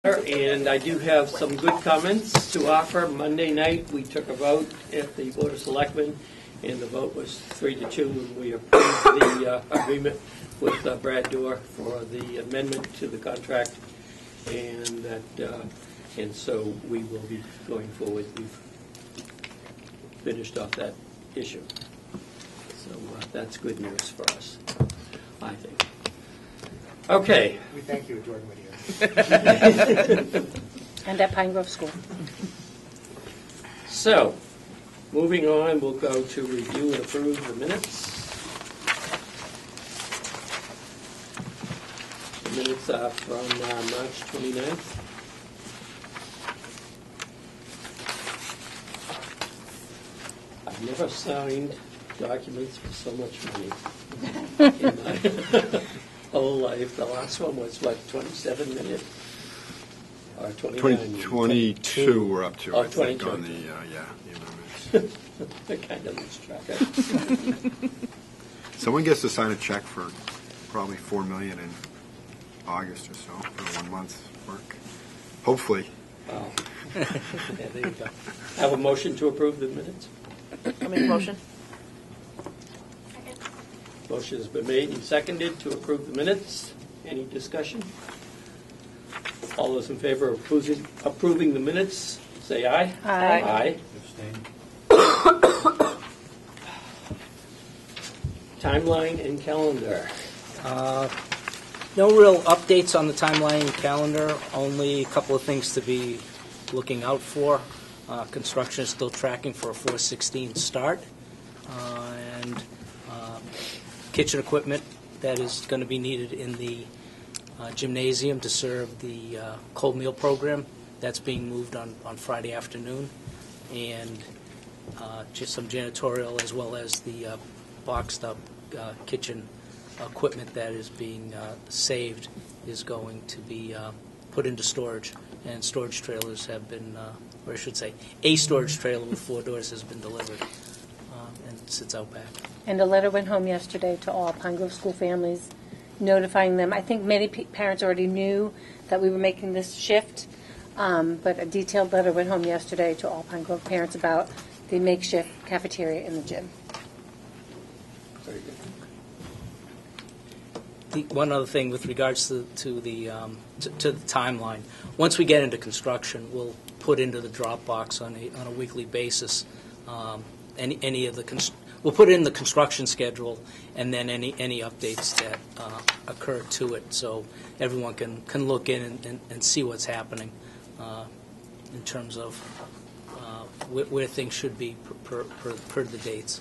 And I do have some good comments to offer. Monday night, we took a vote at the Board of Selectmen, and the vote was 3-2, and we approved the agreement with Brad Dorr for the amendment to the contract, and so we will be going forward. We've finished off that issue, so that's good news for us, I think. Okay. We thank you, Jordan Whittier. And at Pine Grove School. So, moving on, we'll go to review and approve the minutes. The minutes are from March 29th. I've never signed documents for so much money in my whole life. The last one was, what, 27 minutes? Or 29? 22 we're up to, Oh, I think, 22. on the amendments. I kind of lose track of it. Someone gets to sign a check for probably $4 million in August or so for 1 month's work. Hopefully. Wow. Yeah, there you go. Have a motion to approve the minutes? I'll make a motion. Motion has been made and seconded to approve the minutes. Any discussion? All those in favor of approving the minutes, say aye. Aye. Aye. Timeline and calendar. No real updates on the timeline and calendar, only a couple of things to be looking out for. Construction is still tracking for a 4/16 start, and kitchen equipment that is going to be needed in the gymnasium to serve the cold meal program. That's being moved on Friday afternoon, and just some janitorial as well as the boxed up kitchen equipment that is being saved is going to be put into storage, and storage trailers have been, or I should say, a storage trailer with 4 doors has been delivered and sits out back. And a letter went home yesterday to all Pine Grove School families, notifying them. I think many parents already knew that we were making this shift, but a detailed letter went home yesterday to all Pine Grove parents about the makeshift cafeteria in the gym. Very good. One other thing with regards to the timeline, once we get into construction, we'll put into the Dropbox on a weekly basis any of the we'll put in the construction schedule and then any updates that occur to it, so everyone can look in and see what's happening in terms of where things should be per the dates.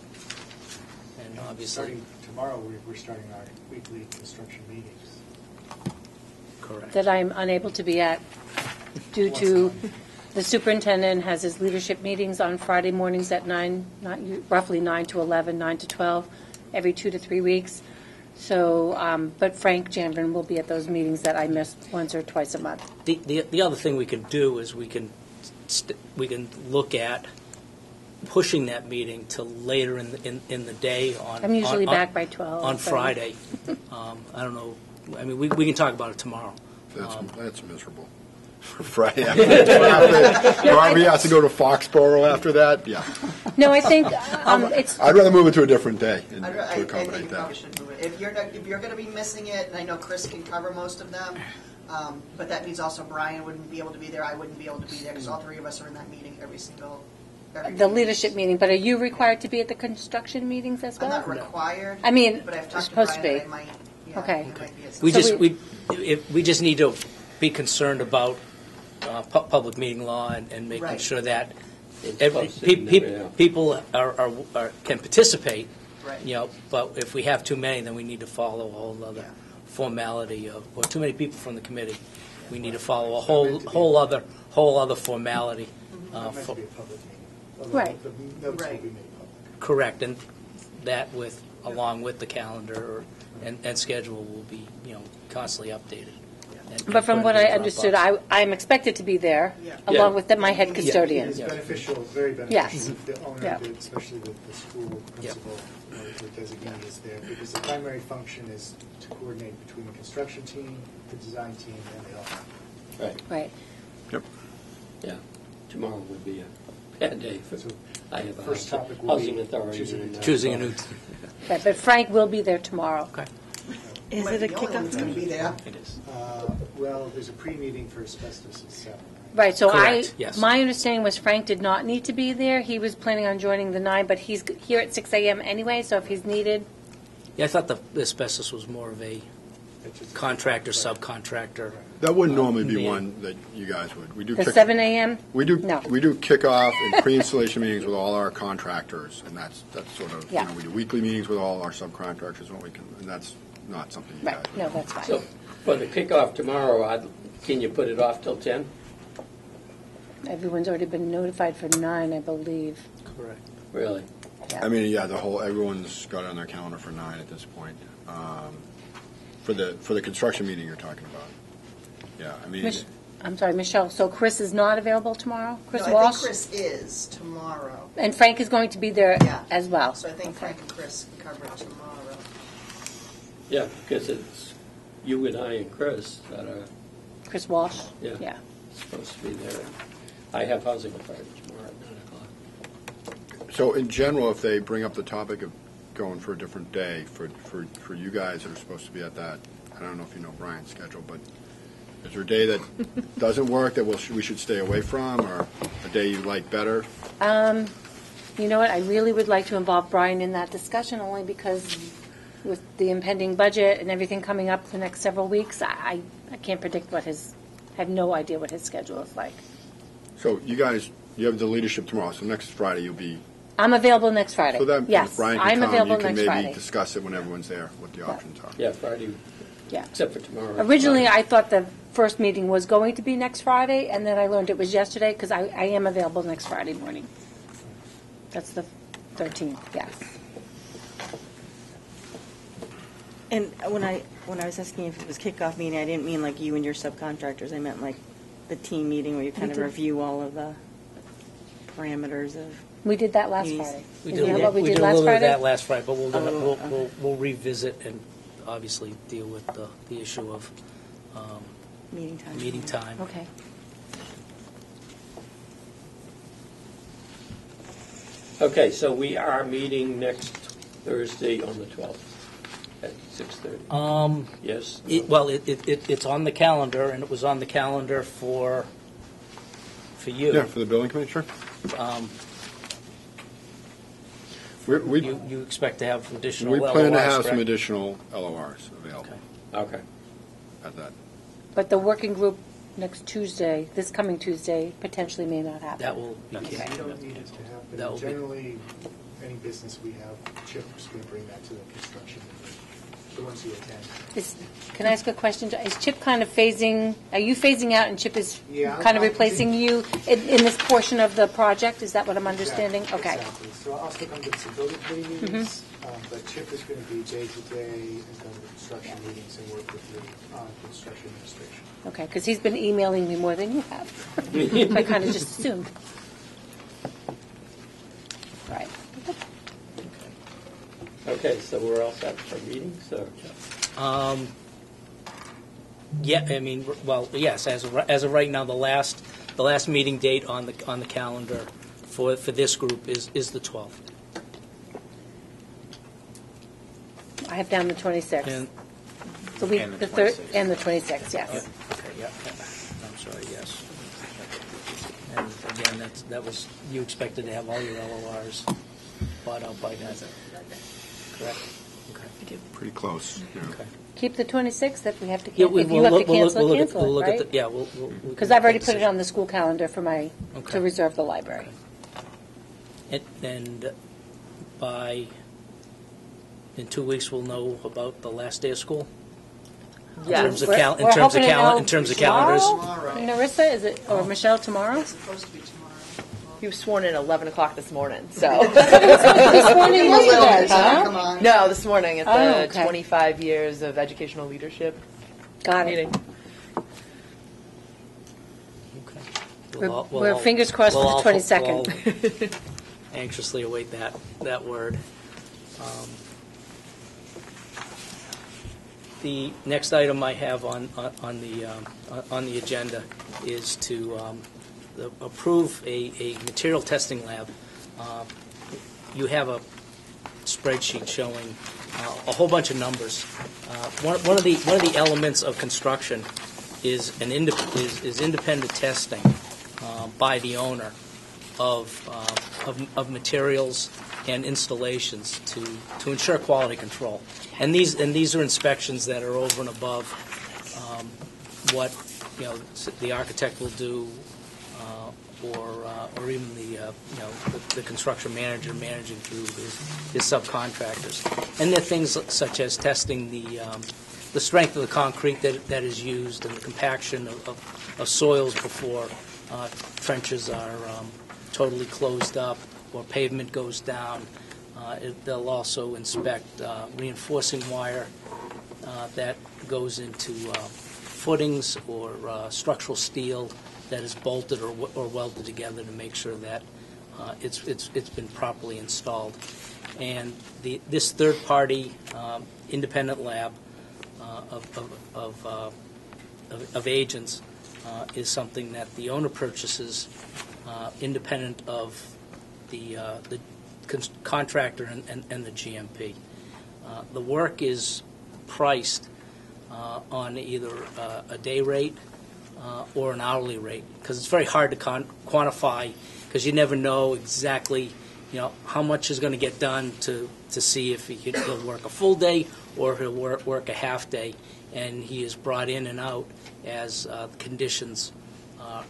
And obviously, Starting tomorrow, we're starting our weekly construction meetings. correct. That I'm unable to be at due to the superintendent has his leadership meetings on Friday mornings at 9, roughly 9 to 11, 9 to 12, every 2 to 3 weeks. So, but Frank Janvin will be at those meetings that I miss once or twice a month. The other thing we can do is we can look at pushing that meeting to later in the day on. I'm usually back by 12. on so- Friday. I don't know. I mean, we can talk about it tomorrow. That's miserable. Friday after Barbie has to go to Foxborough after that. Yeah, No, I think it's. I'd rather move it to a different day and I to think you accommodate probably that. should move it. If you're going to be missing it, and I know Chris can cover most of them, but that means also Brian wouldn't be able to be there. I wouldn't be able to be there because all 3 of us are in that meeting every The leadership meeting, but are you required to be at the construction meetings as I'm well? not required. I mean, but I've you're talked to supposed Brian to that I be. might. Yeah, Okay. I might be at We some- So we just need to be concerned about public meeting law and making Right. sure that It's posted and everything. people can participate. Right. You know, but if we have too many, then we need to follow a whole other Yeah. formality or too many people from the committee. We need to follow a whole other formality. It's not meant to be a public meeting. Although Right. The notes Right. will be made public. Correct, and that along with the calendar and schedule will be constantly updated. and But from put what in I the understood, Dropbox. I'm expected to be there, Yeah. along with my head It custodian. is beneficial, very Yes. beneficial. The owner, Yeah. especially the school principal, the designee is there, because the primary function is to coordinate between the construction team, the design team, and the office. Right, Right. Yep. yeah. Tomorrow would be a bad day for, So I have a first topic will housing be authority. choosing a meeting. Choosing a new, Right, but Frank will be there tomorrow. okay. Is it a kickoff? It's going to be there. It is. Well, there's a pre-meeting for asbestos at 7, right? Right, so Correct, yes. my understanding was Frank did not need to be there. He was planning on joining the 9, but he's here at 6 a.m. anyway, so if he's needed, Yeah, I thought the asbestos was more of a It's just- contractor, Right. subcontractor. That wouldn't normally be Yeah. one that you guys would. We do the kick- 7 a.m.? We do No. kickoff and pre-installation meetings with all our contractors, and that's sort of, Yeah. we do weekly meetings with all our subcontractors, and that's not something you guys Right, would no, do. that's fine. So for the kickoff tomorrow, can you put it off till 10? Everyone's already been notified for 9, I believe. Correct. Really? Yeah. I mean, yeah, everyone's got it on their calendar for 9 at this point. For the construction meeting you're talking about. Yeah, I mean, I'm sorry, Michelle, so Chris is not available tomorrow? Chris No, I Walsh? think Chris is tomorrow. And Frank is going to be there Yeah. as well? So I think Okay. Frank and Chris can cover it tomorrow. Yeah, because it's you and I and Chris that are Chris Walsh? Yeah. Yeah. supposed to be there. I have housing authority tomorrow at 9 o'clock. so in general, if they bring up the topic of going for a different day, for you guys that are supposed to be at that, I don't know if you know Brian's schedule, but is there a day that doesn't work that we should stay away from, or a day you like better? You know what, I really would like to involve Brian in that discussion, only because with the impending budget and everything coming up the next several weeks, I can't predict I have no idea what his schedule is like. So you guys, you have the leadership tomorrow, so next Friday you'll be, I'm available next Friday. so that Yes, if Brian I'm can come, available you can next maybe Friday. discuss it when everyone's there, what the options are. Yeah, Friday, Yeah. except for tomorrow. Originally, I thought the first meeting was going to be next Friday, and then I learned it was yesterday, because I am available next Friday morning. That's the 13th, yes. And when I was asking if it was kickoff meeting, I didn't mean like you and your subcontractors. I meant like the team meeting where you kind of did. review all of the parameters of. We did that last Yes. Friday. We Isn't did that what we did a last little bit of Friday? that last Friday, but okay. we'll revisit and obviously deal with the issue of Meeting time. meeting time. Okay. Okay, so we are meeting next Thursday on the 12th at 6:30. Yes? It's on the calendar, and it was on the calendar for you. Yeah, for the building committee, sure. We You expect to have additional we LORs, plan to have some correct? additional LORs available Okay. at that. But the working group next Tuesday, this coming Tuesday, potentially may not happen. That will be Okay. We canceled. don't need it to happen. That will be- Generally, any business we have, Chip's going to bring that to the construction, the ones who attend. Can I ask a question? Is Chip kind of phasing, are you phasing out and Chip is Yeah, kind of I'll replacing you in this portion of the project? Is that what I'm understanding? Exactly, Okay. Exactly. So I'll still come to some building committee meetings, but Chip is going to be day-to-day and go to the construction meetings and work with the construction administration. Okay, because he's been emailing me more than you have. I kind of just assumed. Right. Okay, so we're all set for meetings, or? Yeah, I mean, well, yes, as of right now, the last meeting date on the calendar for this group is the 12th. I have down the 26th. And The week, And the the third, 26th. and the 26th, yes. okay, yeah, I'm sorry, yes. And again, that was, you expected to have all your LORs bought out by then, correct? Okay. Pretty close. Yeah. Okay. Keep the 26th if we have to, Yeah, if you have to cancel it, cancel we'll it, look at right? the, yeah, we'll. Because I've already put it on the school calendar for Okay. to reserve the library. And in 2 weeks, we'll know about the last day of school? Yeah. In terms of We're calendars? hoping to know In terms of calendars? Tomorrow. Narissa, is it, or Michelle tomorrow? It's supposed to be tomorrow. You were sworn in at 11 o'clock this morning, so. This morning was it, Come huh? on. No, this morning at Oh, the okay. 25 years of educational leadership Got it. meeting. Okay. We're fingers crossed we'll for the all- 22nd. we'll anxiously await that word. The next item I have on the agenda is to approve a material testing lab. You have a spreadsheet showing a whole bunch of numbers. One of the elements of construction is independent testing by the owner of materials and installations to ensure quality control. And these are inspections that are over and above what the architect will do, or even the construction manager managing through his subcontractors. And there are things such as testing the strength of the concrete that is used and the compaction of soils before trenches are totally closed up or pavement goes down. They'll also inspect reinforcing wire that goes into footings or structural steel that is bolted or welded together to make sure that it's been properly installed. And this third-party independent lab of agents is something that the owner purchases independent of the contractor and the GMP. The work is priced on either a day rate or an hourly rate, because it's very hard to quantify, because you never know exactly how much is going to get done to see if he'll work a full day or if he'll work a half day, and he is brought in and out as conditions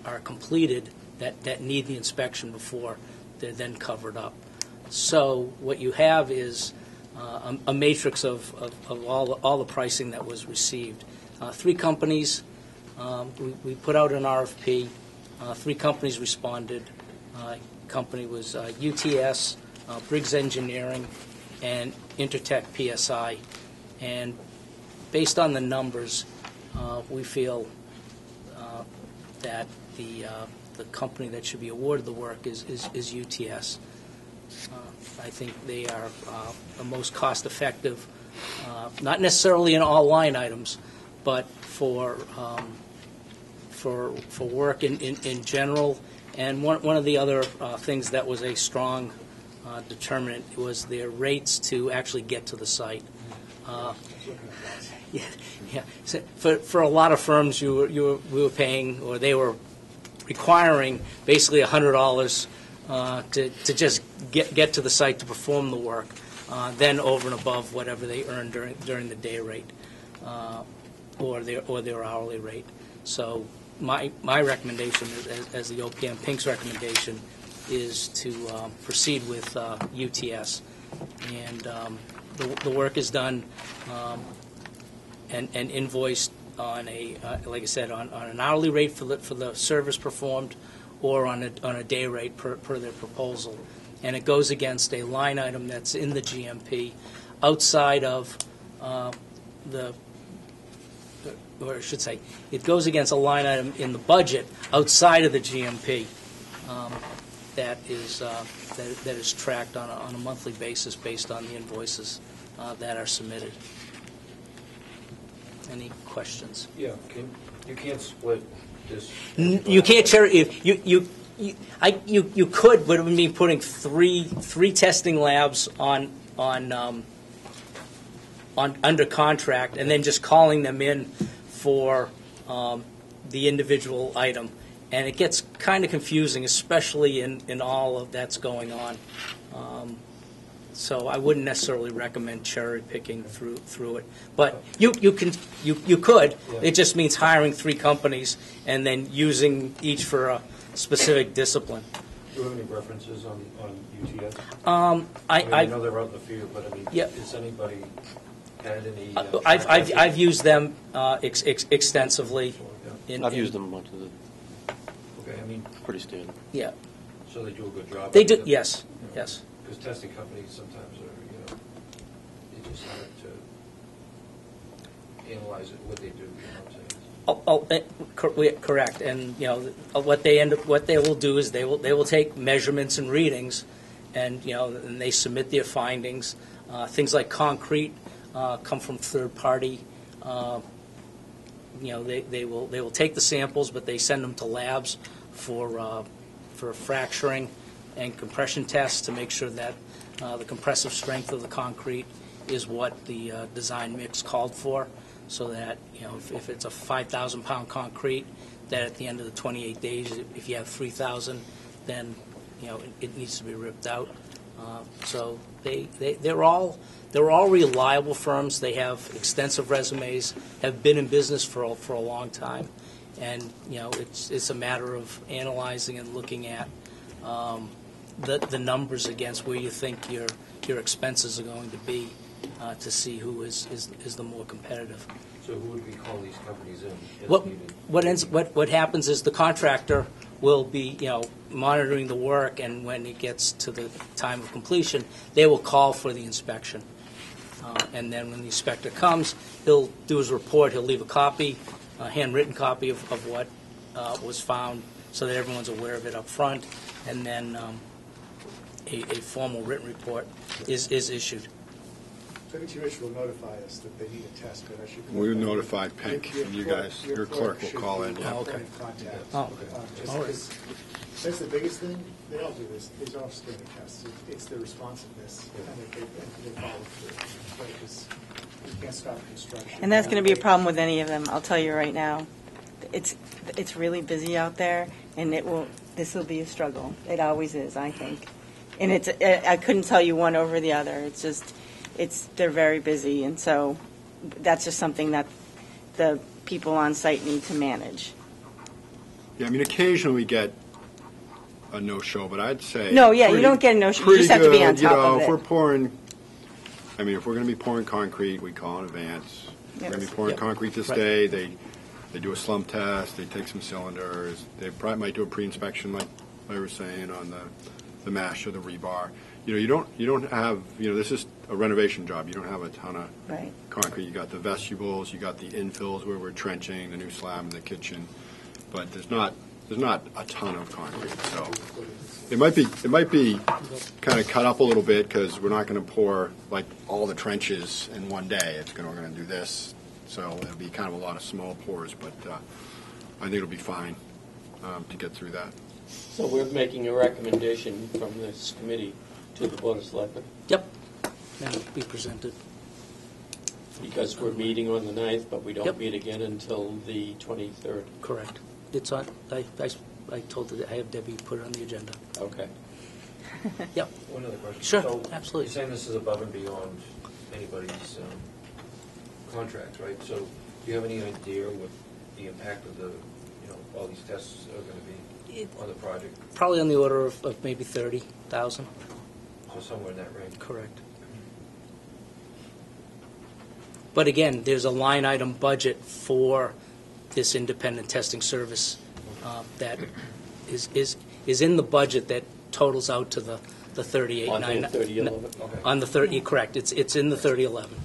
are completed that need the inspection before they're then covered up. So what you have is a matrix of all the pricing that was received. 3 companies, we put out an RFP. 3 companies responded. Company was UTS, Briggs Engineering, and Intertech PSI. And based on the numbers, we feel that the company that should be awarded the work is UTS. I think they are the most cost-effective, not necessarily in all line items, but for work in general. And one of the other things that was a strong determinant was their rates to actually get to the site. Yeah. So for a lot of firms, we were paying, or they were requiring basically $100 to just get to the site to perform the work, then over and above whatever they earned during the day rate or their hourly rate. So my recommendation, as the OPM Pink's recommendation, is to proceed with UTS, and the work is done and invoiced on like I said, on an hourly rate for the service performed, or on a day rate per their proposal, and it goes against a line item that's in the GMP, outside of or I should say, it goes against a line item in the budget outside of the GMP that is tracked on a monthly basis based on the invoices that are submitted. Any questions? Yeah, you can't split this. You can't cherry. You could, but it would mean putting three testing labs on under contract, and then just calling them in for the individual item, and it gets kind of confusing, especially in all of that's going on. So I wouldn't necessarily recommend cherry picking through it, but you could. Yeah. It just means hiring 3 companies and then using each for a specific discipline. Do you have any references on UTS? I know they're out in the field, but I mean, Yeah. has anybody had any? I've used them extensively. I've used them a bunch. Okay, I mean, Pretty standard. Yeah, so they do a good job. they do. Yes, yes. Because testing companies sometimes are, they just hard to analyze it, what they do. You know what I'm saying? Correct. And what they will do is they will take measurements and readings, and and they submit their findings. Things like concrete come from third-party They will take the samples, but they send them to labs for fracturing and compression tests to make sure that the compressive strength of the concrete is what the design mix called for, so that if it's a 5,000-pound concrete, that at the end of the 28 days, if you have 3,000, then it needs to be ripped out. So they're all reliable firms. They have extensive resumes, have been in business for a long time, and it's a matter of analyzing and looking at the numbers against where you think your expenses are going to be to see who is the more competitive. So who would we call these companies in? If needed? What happens is the contractor will be monitoring the work, and when it gets to the time of completion, they will call for the inspection. And then when the inspector comes, he'll do his report. He'll leave a copy, a handwritten copy of what was found, so that everyone's aware of it up front, and then a formal written report is issued. WT Rich will notify us that they need a test, but I should. We notified Pink, and you guys, your clerk will call in. Should be Yeah. your Okay. point of contact. Oh, Just all right. because that's the biggest thing. They all do this. These are standard tests. It's the responsiveness and they follow through. Right? Because you can't stop construction. And that's going to be a problem with any of them, I'll tell you right now. It's really busy out there, and this will be a struggle. It always is, I think. And I couldn't tell you one over the other. It's just, they're very busy, and so that's just something that the people on site need to manage. Yeah, I mean, occasionally we get a no-show, but I'd say No, yeah, you don't get a no-show. You just have to be on pretty good. top of If it. we're pouring, if we're going to be pouring concrete, we call in advance. We're going to be pouring Yep. concrete this Right. day. They do a slump test. They take some cylinders. They probably might do a pre-inspection, like I was saying, on the mesh or the rebar. You don't have, this is a renovation job. You don't have a ton of Right. concrete. You got the vestibules, you got the infills where we're trenching, the new slab in the kitchen, but there's not a ton of concrete. So it might be kind of cut up a little bit, because we're not going to pour like all the trenches in one day. We're going to do this, so it'll be kind of a lot of small pours, but I think it'll be fine to get through that. So we're making a recommendation from this committee to the Board of Selectmen, Yep. And it'll be presented. because we're meeting on the 9th, but we don't Yep. meet again until the 23rd. Correct. It's on. I told her that I have Debbie put it on the agenda. Okay. Yep. One other question. Sure, So absolutely. You're saying this is above and beyond anybody's contract, right? So do you have any idea what the impact of all these tests are going to be on the project? Probably on the order of maybe 30,000. So somewhere in that range? Correct. But again, there's a line item budget for this independent testing service that is in the budget that totals out to the 38. On the 3011. Okay. On the 30, correct. It's in the 3011. Okay.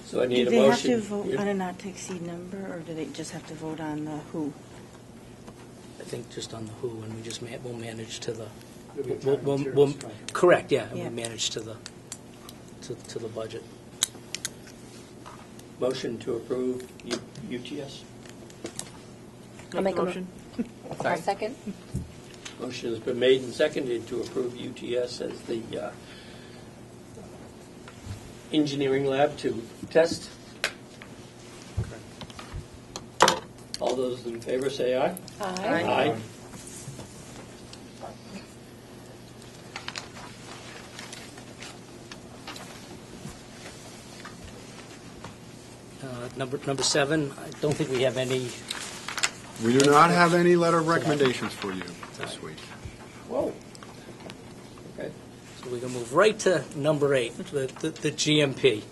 So I need Do a they have motion. to vote on a not-to-exceed number, or do they just have to vote on the who? I think just on the who, and we just we'll manage to the. There'll be time and materials contract. Correct, yeah, and Yeah. we'll manage to the budget. Motion to approve UTS. I'll make a motion. I'll second. Motion has been made and seconded to approve UTS as the engineering lab to test. All those in favor say aye. Aye. Aye. Number 7, I don't think we have any. We do not have any letter of recommendations for you this week. Whoa. Okay. So we can move right to number 8, the GMP.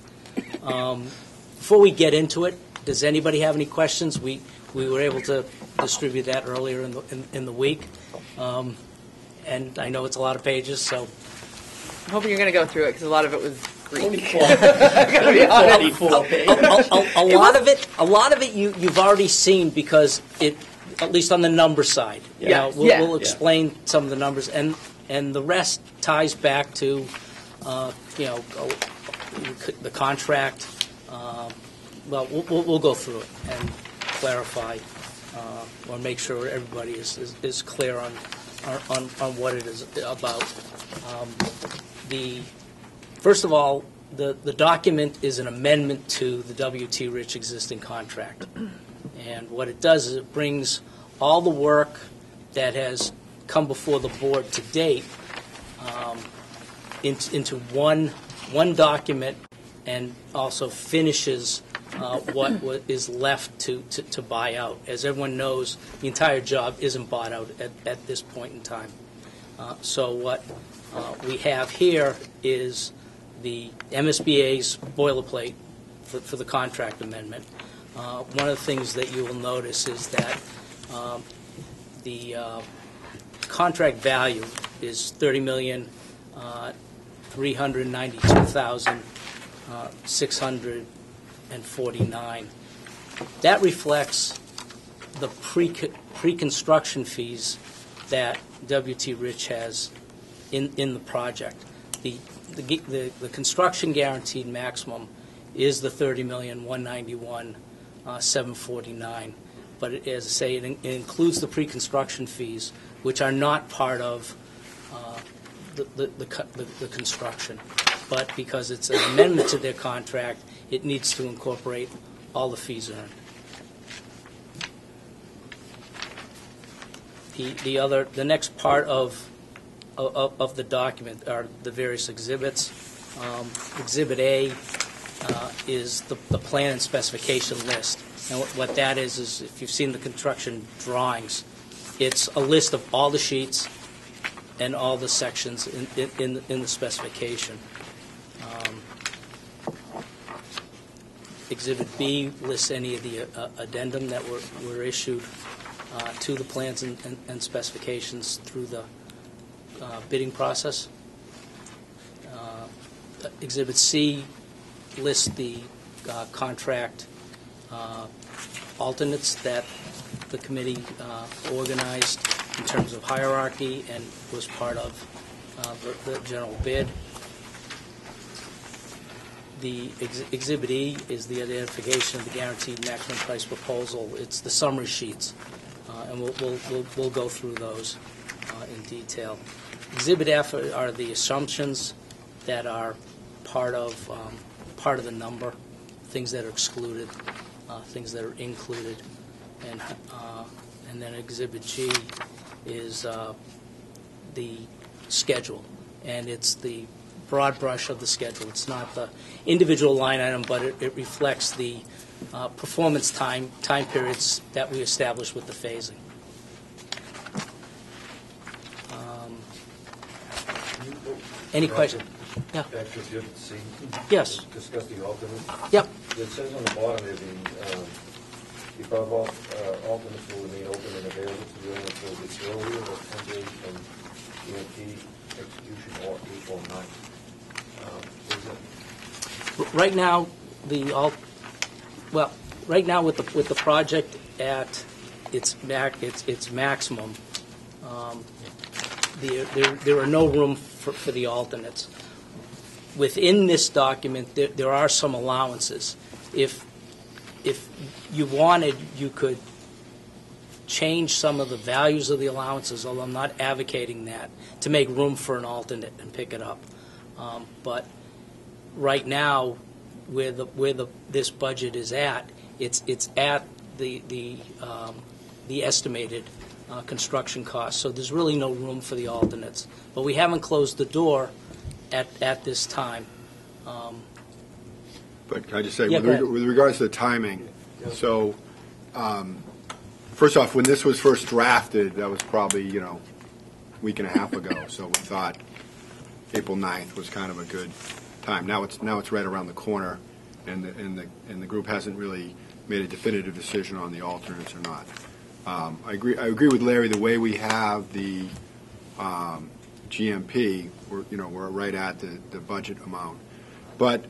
Before we get into it, does anybody have any questions? We were able to distribute that earlier in the week, and I know it's a lot of pages, so I'm hoping you're going to go through it because a lot of it was Greek. Only Gotta be honest. 44 pages. a lot of it you've already seen, because it, at least on the number side. Yeah. We'll Yeah. explain some of the numbers, and And the rest ties back to, the contract. Well, we'll go through it and clarify or make sure everybody is clear on what it is about. First of all, the document is an amendment to the W.T. Rich existing contract. And what it does is it brings all the work that has come before the board to date into one document, and also finishes what is left to buy out. As everyone knows, the entire job isn't bought out at this point in time. So what we have here is the MSBA's boilerplate for the contract amendment. One of the things that you will notice is that the contract value is $30,392,649. That reflects the pre-construction fees that W.T. Rich has in the project. The construction guaranteed maximum is the $30,191,749. But as I say, it includes the pre-construction fees, which are not part of the construction. But because it's an amendment to their contract, it needs to incorporate all the fees earned. The next part of the document are the various exhibits. Exhibit A is the plan and specification list. And what that is if you've seen the construction drawings, it's a list of all the sheets and all the sections in the specification. Exhibit B lists any of the addendum that were issued to the plans and specifications through the bidding process. Exhibit C lists the contract alternates that the committee organized in terms of hierarchy and was part of the general bid. The Exhibit E is the identification of the guaranteed maximum price proposal. It's the summary sheets, and we'll go through those in detail. Exhibit F are the assumptions that are part of the number, things that are excluded, things that are included, and then Exhibit G is the schedule, and it's the broad brush of the schedule. It's not the individual line item, but it reflects the performance time periods that we established with the phasing. Any question? Yeah. Back to Exhibit C. Yes. Discuss the alternate. Yep. It says on the bottom there, the above alternates will remain open and available to you until the earlier or 10 days from EMP execution or April 9th. Right now, right now with the project at its maximum, there are no room for the alternates. Within this document, there are some allowances. If you wanted, you could change some of the values of the allowances, although I'm not advocating that, to make room for an alternate and pick it up. But right now, where this budget is at, it's at the estimated construction costs. So there's really no room for the alternates. But we haven't closed the door at this time. But can I just say, Yeah, with regards to the timing, so first off, when this was first drafted, that was probably, a week and a half ago. So we thought April 9th was kind of a good time. Now it's right around the corner, and the group hasn't really made a definitive decision on the alternates or not. I agree with Larry. The way we have the GMP, we're right at the budget amount, but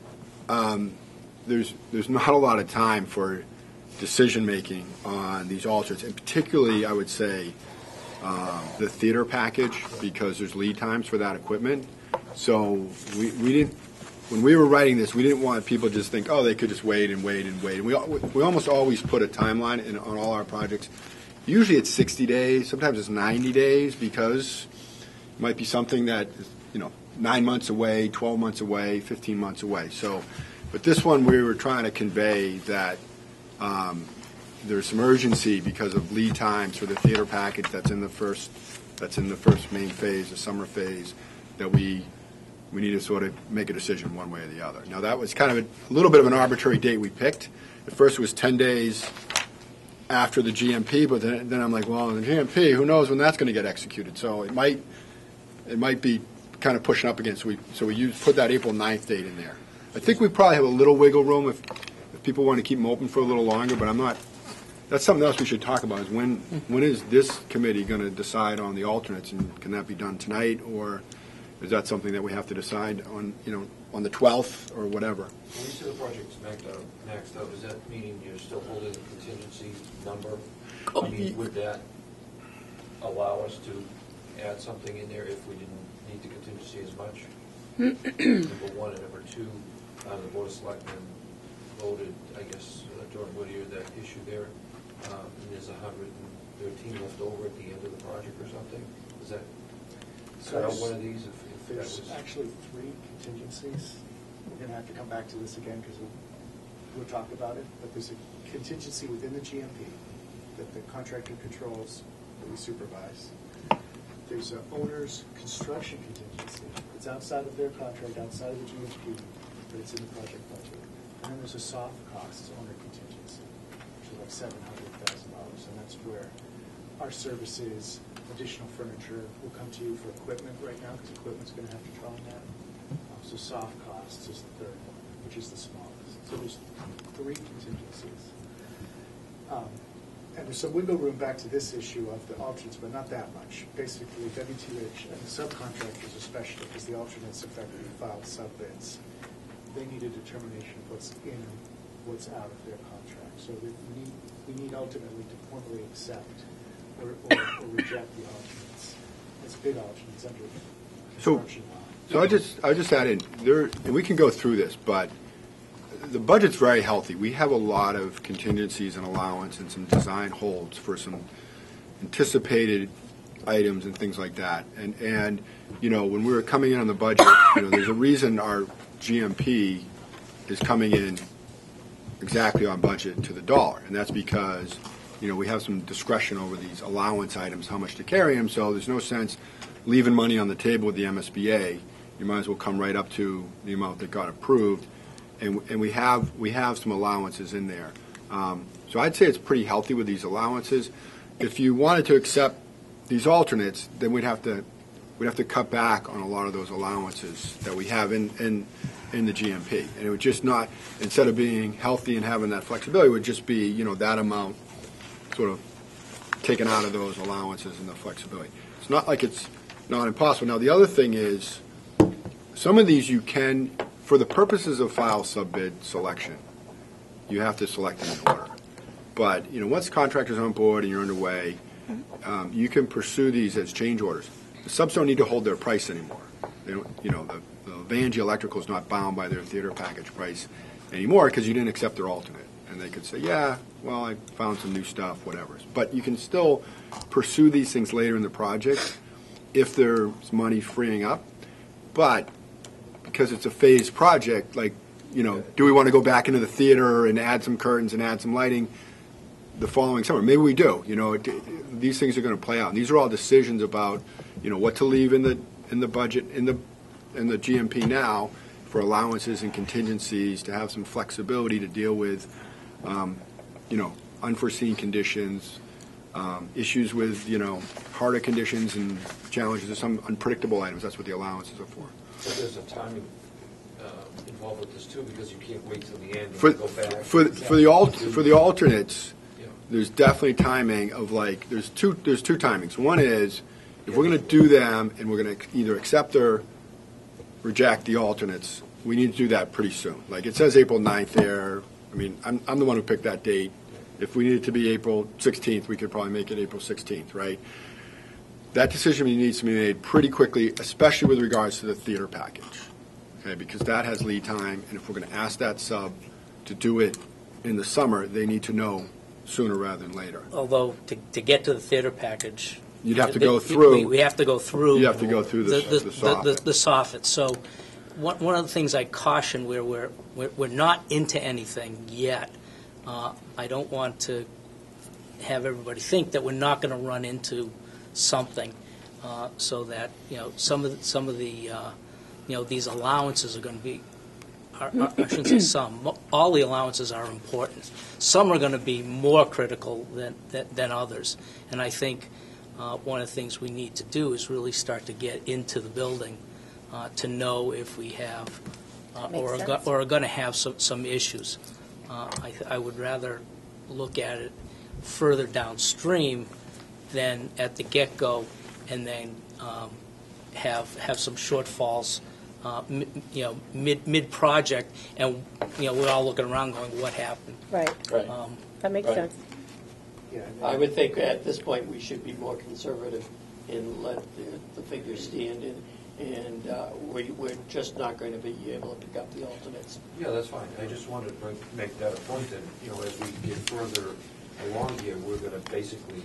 there's not a lot of time for decision making on these alternates, and particularly I would say the theater package because there's lead times for that equipment. So we didn't, when we were writing this, we didn't want people to just think, oh, they could just wait and wait and wait. And we almost always put a timeline on all our projects. Usually it's 60 days, sometimes it's 90 days because it might be something that is, 9 months away, 12 months away, 15 months away. So, but this one we were trying to convey that there's some urgency because of lead times for the theater package that's in the first main phase, the summer phase, that we need to sort of make a decision one way or the other. Now that was kind of a little bit of an arbitrary date we picked. At first it was 10 days after the GMP, but then I'm like, well, the GMP, who knows when that's going to get executed? So it might be kind of pushing up against. So we put that April 9th date in there. I think we probably have a little wiggle room if people want to keep them open for a little longer, but I'm not. That's something else we should talk about. Is when is this committee going to decide on the alternates, and can that be done tonight, or is that something that we have to decide on on the 12th or whatever? When you say the project's maxed out, does that mean you're still holding the contingency number? I mean, would that allow us to add something in there if we didn't need the contingency as much? Number one, and number two, the Board of Selectmen voted, I guess, during Whittier, that issue there, and there's 113 left over at the end of the project or something. Is that one of these? If There's that was actually 3 contingencies. We're going to have to come back to this again because we'll talk about it. But there's a contingency within the GMP that the contractor controls, that we supervise. There's an owner's construction contingency. It's outside of their contract, outside of the GMP, but it's in the project budget. And then there's a soft costs owner contingency, which is like $700,000. And that's where our services, additional furniture will come to you for equipment right now, because equipment's going to have to draw on that. So soft costs is the third one, which is the smallest. So there's 3 contingencies. And there's some wiggle room back to this issue of the alternates, but not that much. Basically, WTH and the subcontractors especially, because the alternates effectively filed sub-bids, they need a determination of what's in and what's out of their contract. So we need ultimately to formally accept or reject the alternates. It's bid alternates under construction law. So I just add in there, and we can go through this, but the budget's very healthy. We have a lot of contingencies and allowance and some design holds for some anticipated items and things like that. And when we were coming in on the budget, there's a reason our GMP is coming in exactly on budget to the dollar, and that's because we have some discretion over these allowance items, how much to carry them. So there's no sense leaving money on the table with the MSBA. You might as well come right up to the amount that got approved. And we have some allowances in there. So I'd say it's pretty healthy with these allowances. If you wanted to accept these alternates, then we'd have to cut back on a lot of those allowances that we have in the GMP. And it would just not, instead of being healthy and having that flexibility, it would just be that amount sort of taken out of those allowances and the flexibility. It's not like it's not impossible. Now the other thing is, some of these you can, for the purposes of file sub-bid selection, you have to select them in order. But once contractors are on board and you're underway, you can pursue these as change orders. The subs don't need to hold their price anymore. They don't, the Vangie Electrical is not bound by their theater package price anymore because you didn't accept their alternate. And they could say, yeah, well, I found some new stuff, whatever. But you can still pursue these things later in the project if there's money freeing up. But because it's a phased project, like, do we want to go back into the theater and add some curtains and add some lighting the following summer? Maybe we do. These things are going to play out. And these are all decisions about, what to leave in the budget, in the GMP now for allowances and contingencies, to have some flexibility to deal with, unforeseen conditions, issues with, harder conditions and challenges of some unpredictable items. That's what the allowances are for. But there's a timing involved with this too, because you can't wait till the end and For go back. for the alternates, there's definitely timing of there's two timings. One is if we're going to do them and we're going to either accept or reject the alternates, we need to do that pretty soon. Like it says April 9th there. I mean, I'm the one who picked that date. If we need it to be April 16th, we could probably make it April 16th, right? that decision needs to be made pretty quickly, especially with regards to the theater package, okay? Because that has lead time, and if we're going to ask that sub to do it in the summer, they need to know sooner rather than later. Although, to get to the theater package. You'd have to go through. We have to go through. You have to go through the soffit. The soffit. So, one of the things I caution where we're not into anything yet. I don't want to have everybody think that we're not going to run into something, so that some of the these allowances are going to be. I shouldn't say some. All the allowances are important. Some are going to be more critical than others, and I think one of the things we need to do is really start to get into the building to know if we have or are going to have some issues. I would rather look at it further downstream than at the get-go, and then have some shortfalls. Mid-project, and we're all looking around going, "What happened?" Right. Right. That makes Right. sense. Yeah, I would think at this point we should be more conservative and let the figures stand, and we're just not going to be able to pick up the alternates. Yeah, that's fine. I just wanted to make that a point that, as we get further along here, we're going to basically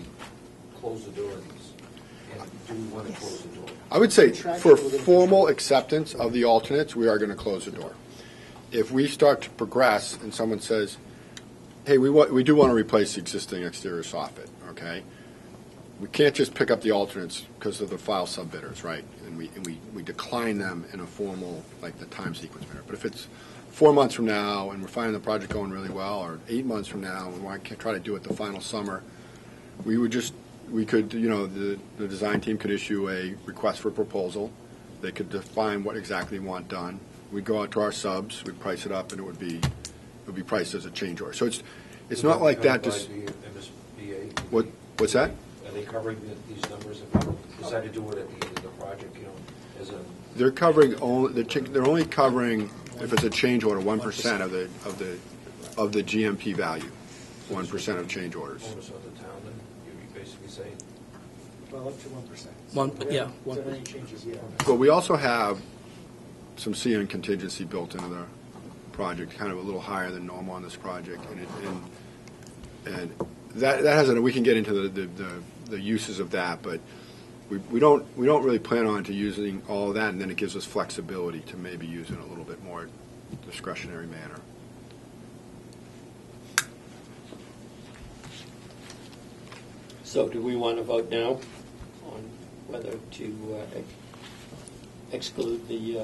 close the door on these. And do we want to close the door? I would say for formal acceptance of the alternates, we are going to close the door. If we start to progress and someone says, hey, we do want to replace the existing exterior soffit, okay? We can't just pick up the alternates because of the file sub-bidders, right? And we decline them in a formal, like the time sequence manner. But if it's 4 months from now and we're finding the project going really well, or 8 months from now and we want to try to do it the final summer, we could, the design team could issue a request for proposal. They could define what exactly they want done. We'd go out to our subs, we'd price it up, and it would be priced as a change order. So it's not like that. Just MSBA? What's that? Are they covering these numbers if we decide to do it at the end of the project? As a They're covering they're only covering, if it's a change order, 1% of the GMP value. 1% of change orders. bonus of the town, then you're basically saying. well, up to 1%. One- We yeah, haven't 1%. done any changes yet. But we also have some CN contingency built into the project, kind of a little higher than normal on this project, and that has we can get into the uses of that, but we don't really plan on to using all of that, and then it gives us flexibility to maybe use it in a little bit more discretionary manner. So do we want to vote now on whether to exclude the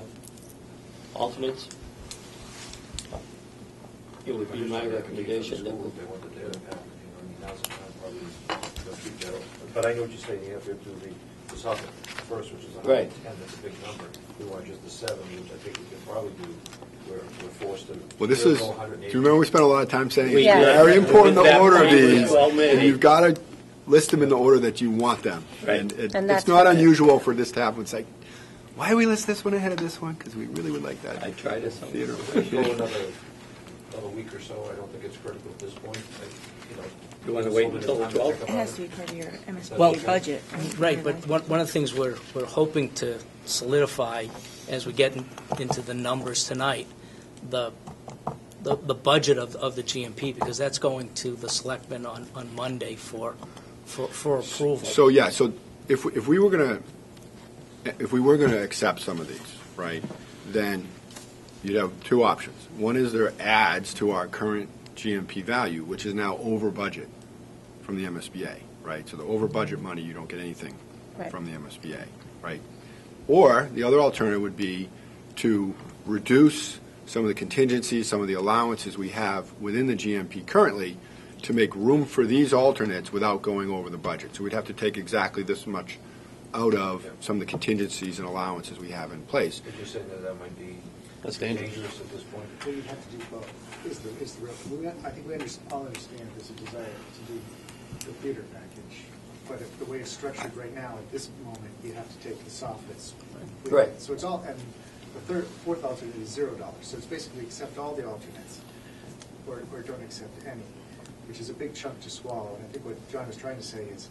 alternates? It would be my recommendation that we. They want the data package, now's the time probably to keep that. But I know what you're saying, you have to do the soffit first, which is 110, Right. that's a big number. We want just the 7, which I think we could probably do. We're forced to. Well, this we'll is. go Do 180. you remember we spent a lot of time saying We it's did. very important With the that order of point was these, well made. and you've got to list them in the order that you want them. Right. And And it's that's not what- unusual for this to happen. It's like, why do we list this one ahead of this one? Because we really would like that. I tried to Theater. Go another week or so, I don't think it's critical at this point. You wanna wait until the 12th? It has to be part of your MSBA Well, budget. Right, but one of the things we're hoping to solidify as we get into the numbers tonight, the budget of the GMP, because that's going to the selectmen on Monday for approval. So yeah, so if we were gonna accept some of these, right, then you'd have two options. One is there are adds to our current GMP value, which is now over budget from the MSBA, right? So the over budget money, you don't get anything Right. from the MSBA, right? Or the other alternative would be to reduce some of the contingencies, some of the allowances we have within the GMP currently to make room for these alternates without going over the budget. So we'd have to take exactly this much out of some of the contingencies and allowances we have in place. Did you say that might be That's dangerous. dangerous at this point? Well, you'd have to do both. I think we all understand there's a desire to do the theater package, but if the way it's structured right now, at this moment, you have to take the soffits. with Right. it. So it's all, and the fourth alternate is $0. So it's basically accept all the alternates, or don't accept any, which is a big chunk to swallow. And I think what John is trying to say is,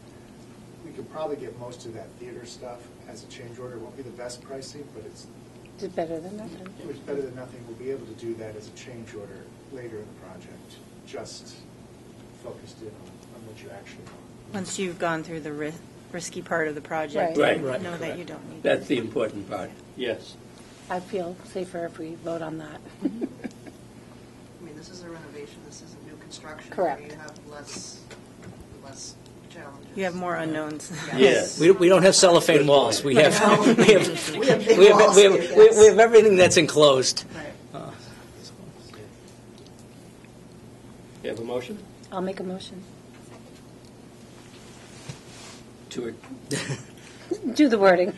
we could probably get most of that theater stuff as a change order. It won't be the best pricing, but it's Better than nothing. better than nothing. We'll be able to do that as a change order later in the project, just focused in on what you actually want. Once you've gone through the risky part of the project, Right. you Right. know that you don't need. That's the important part, yes. I feel safer if we vote on that. I mean, this is a renovation, this isn't new construction. Correct. Where you have less challenges. You have more unknowns. Yes. We don't have cellophane Good walls. point. We have, we have, We have big we have, walls we have, here, we yes. have everything that's enclosed. Right. You have a motion? I'll make a motion. To it. Do the wording.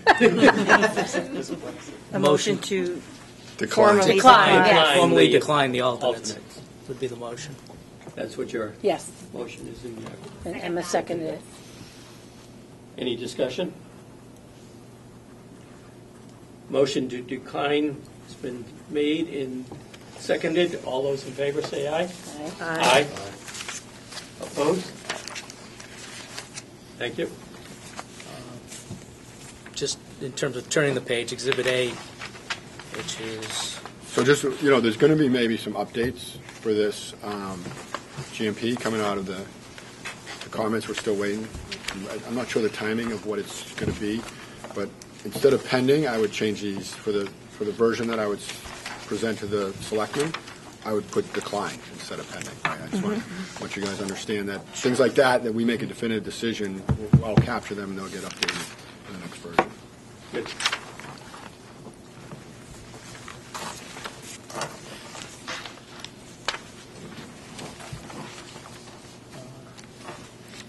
A motion to Decline. formally Decline, decline. yes. Formally the decline the alternates, alternates. would be the motion. That's what your Yes, motion is in there. and Emma seconded it. Any discussion? Motion to decline has been made and seconded. All those in favor say aye. Aye. Opposed? Thank you. Just in terms of turning the page, Exhibit A, which is, So just, there's going to be maybe some updates for this GMP coming out of the comments. We're still waiting. I'm not sure the timing of what it's going to be, but instead of pending, I would change these for the version that I would present to the selectmen. I would put decline instead of pending. Right? I just want you guys to understand that things like that we make a definitive decision, I'll capture them and they'll get updated in the next version. Good.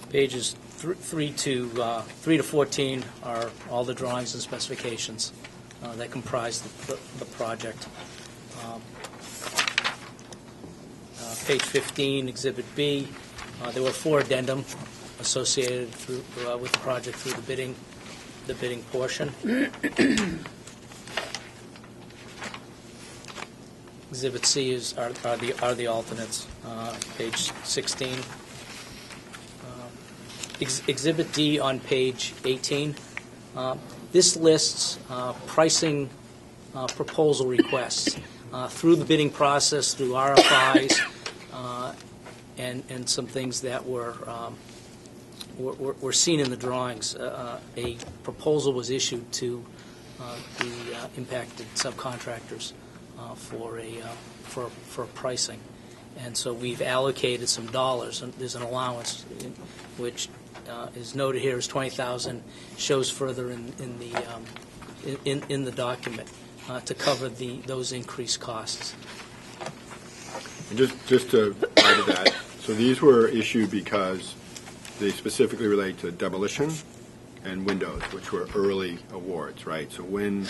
pages 3 to 14 are all the drawings and specifications that comprise the project. Page 15, Exhibit B, there were 4 addendum associated with the project through the bidding portion. Exhibit C are the alternates. Page 16. Exhibit D on page 18. This lists pricing proposal requests through the bidding process, through RFIs, and some things that were seen in the drawings. A proposal was issued to the impacted subcontractors for pricing, and so we've allocated some dollars. And there's an allowance, which is noted here as $20,000. Shows further in the document to cover those increased costs. And just to add to that, so these were issued because they specifically relate to demolition and windows, which were early awards, right? So when,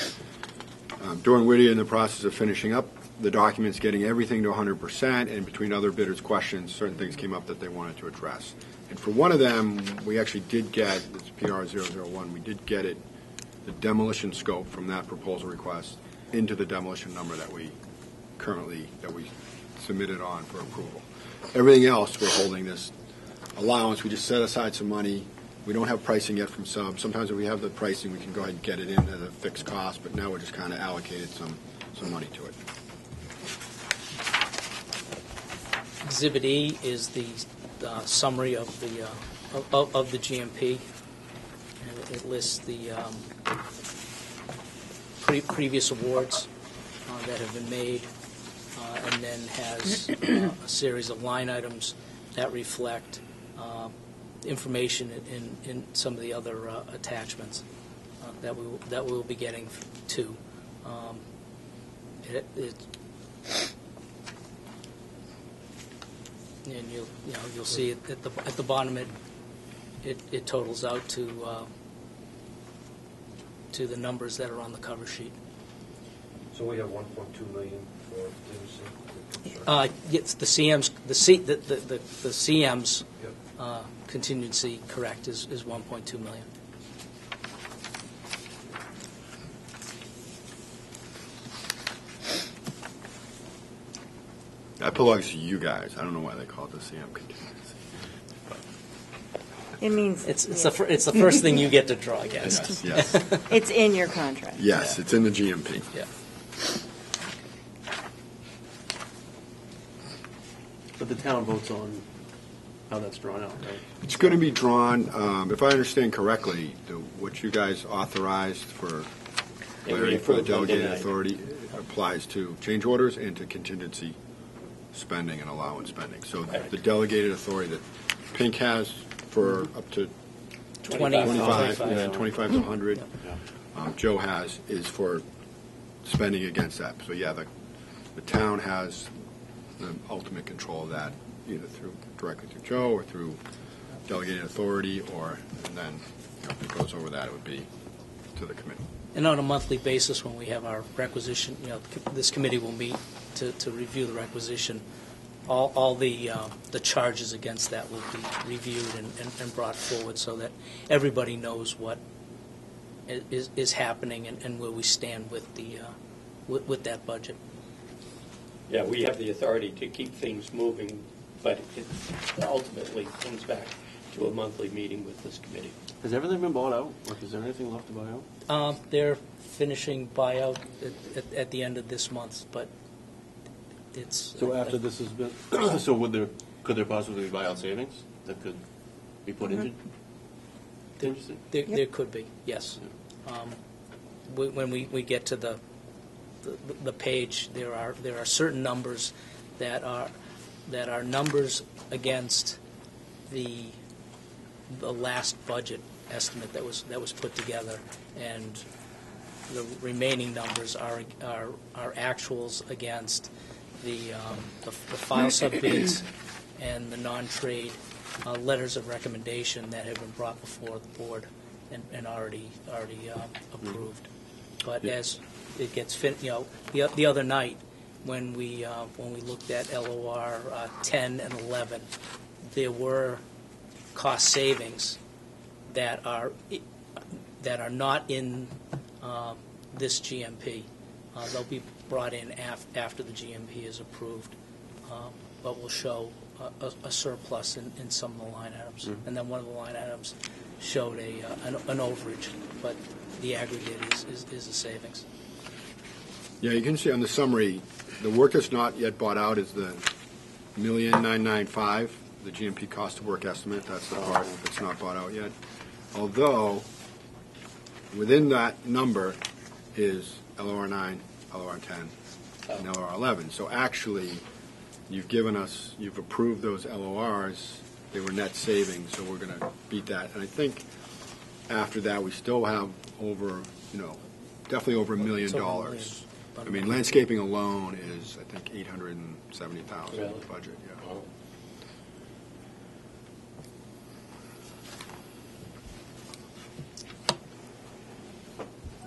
during Whittier in the process of finishing up the documents, getting everything to 100%, and between other bidders' questions, certain things came up that they wanted to address. And for one of them, we actually did get, it's PR001, we did get it, the demolition scope from that proposal request into the demolition number that we submitted on for approval. Everything else, we're holding this allowance. We just set aside some money. We don't have pricing yet from subs. Sometimes if we have the pricing, we can go ahead and get it in at a fixed cost, but now we're just kind of allocated some money to it. Exhibit E is the summary of the GMP. And it lists the previous awards that have been made, and then has a series of line items that reflect information in some of the other attachments that we will be getting to. And you'll see it at the bottom. It totals out to the numbers that are on the cover sheet. So we have 1.2 million for contingency. Yes, the CMs, the CMs Yep. contingency, correct, is 1.2 million. That belongs to you guys. I don't know why they call it the CM contingency. It means, It's the first thing you get to draw against. Yes, yes. it's in your contract. Yes, it's in the GMP. Yeah. But the town votes on how that's drawn out, right? It's going to be drawn, if I understand correctly, what you guys authorized for Yeah, we clarity for the approved Monday delegated night. authority applies to change orders and to contingency spending and allowance spending. So Correct. the delegated authority that Pink has for up to 25. 25 to 100, Joe has, is for spending against that. So yeah, the town has the ultimate control of that, either directly through Joe or through delegated authority, and then if it goes over that, it would be to the committee. And on a monthly basis, when we have our requisition, this committee will meet to review the requisition. All the charges against that will be reviewed and brought forward so that everybody knows what is happening and where we stand with with that budget. Yeah, we have the authority to keep things moving, but it ultimately comes back to a monthly meeting with this committee. Has everything been bought out, or is there anything left to buy out? They're finishing buyout at the end of this month, but it's... So after this has been, so could there possibly be buyout savings that could be put into contingency? There could be, yes. When we get to the page, there are certain numbers that are numbers against the last budget estimate that was put together, and the remaining numbers are actuals against the file subbids and the non-trade letters of recommendation that have been brought before the board and already approved. But as it gets the other night when we looked at LOR 10 and 11, there were cost savings that are not in this GMP. They'll be brought in after the GMP is approved, but will show a surplus in some of the line items. Mm-hmm. And then one of the line items showed an overage, but the aggregate is a savings. Yeah, you can see on the summary, the work that's not yet bought out is the $1,995,000, the GMP cost of work estimate. That's the part that's not bought out yet. Although, within that number is LOR 9, LOR 10, and LOR 11. So actually, you've approved those LORs. They were net savings, so we're going to beat that. And I think after that, we still have definitely over $1 million. I mean, landscaping alone is, I think, $870,000 Really? budget. Yeah. Wow.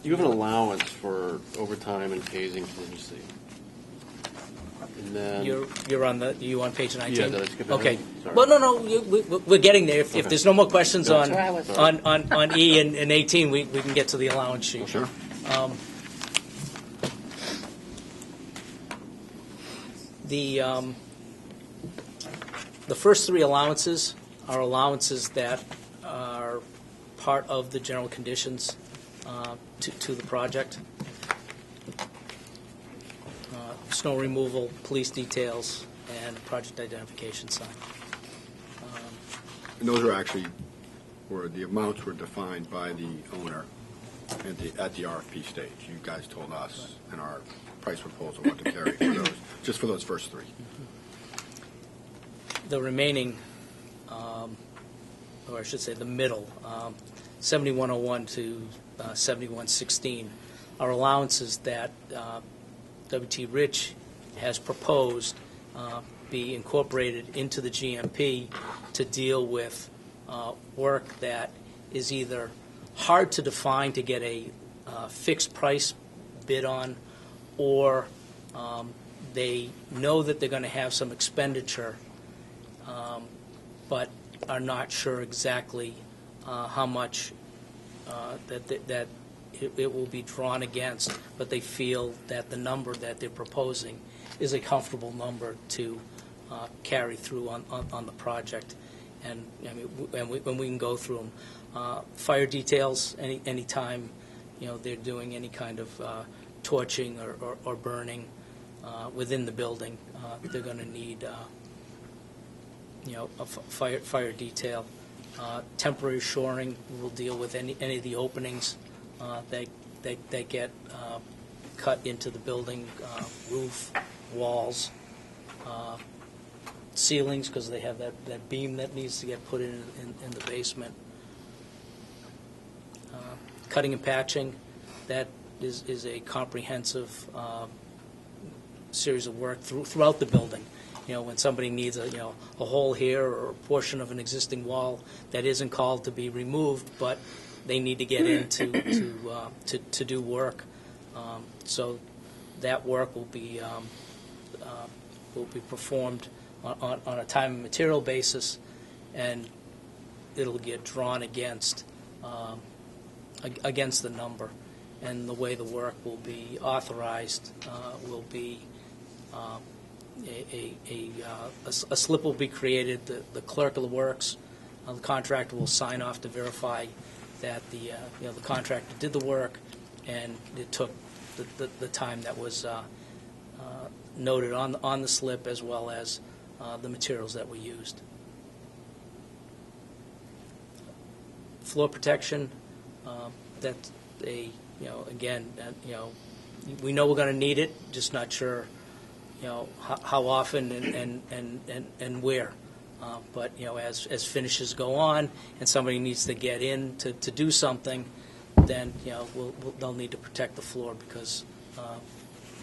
You have an allowance for overtime and phasing contingency. And then, You're on page 19? Yeah, did I skip ahead? Okay. Sorry. Well, no, we're getting there. If there's no more questions No. on That's where I was. on E and 18, we can get to the allowance sheet. Sure. The first three allowances are allowances that are part of the general conditions to the project. Snow removal, police details, and project identification sign. And those are actually where the amounts were defined by the owner at the RFP stage. You guys told us in our price proposal what to carry for those, just for those first three. The remaining, or I should say the middle, 7101 to 7116, are allowances that W.T. Rich has proposed be incorporated into the GMP to deal with work that is either hard to define to get a fixed price bid on, or they know that they're going to have some expenditure, but are not sure exactly how much that it will be drawn against, but they feel that the number that they're proposing is a comfortable number to carry through on the project. and I mean, and we can go through them. Fire details, any time, they're doing any kind of torching or burning within the building, they're going to need, a fire detail. Temporary shoring will deal with any of the openings that get cut into the building, roof, walls, ceilings, because they have that beam that needs to get put in the basement. Cutting and patching, that is a comprehensive series of work throughout the building. When somebody needs a hole here or a portion of an existing wall that isn't called to be removed, but they need to get in to do work. So that work will be performed on a time and material basis, and it'll get drawn against the number. And the way the work will be authorized will be a slip will be created. The clerk of the works, the contractor will sign off to verify that the contractor did the work and it took the time that was noted on the slip, as well as the materials that were used. Floor protection, that's again, we know we're going to need it, just not sure, how often and where. But as finishes go on and somebody needs to get in to do something, then they'll need to protect the floor, because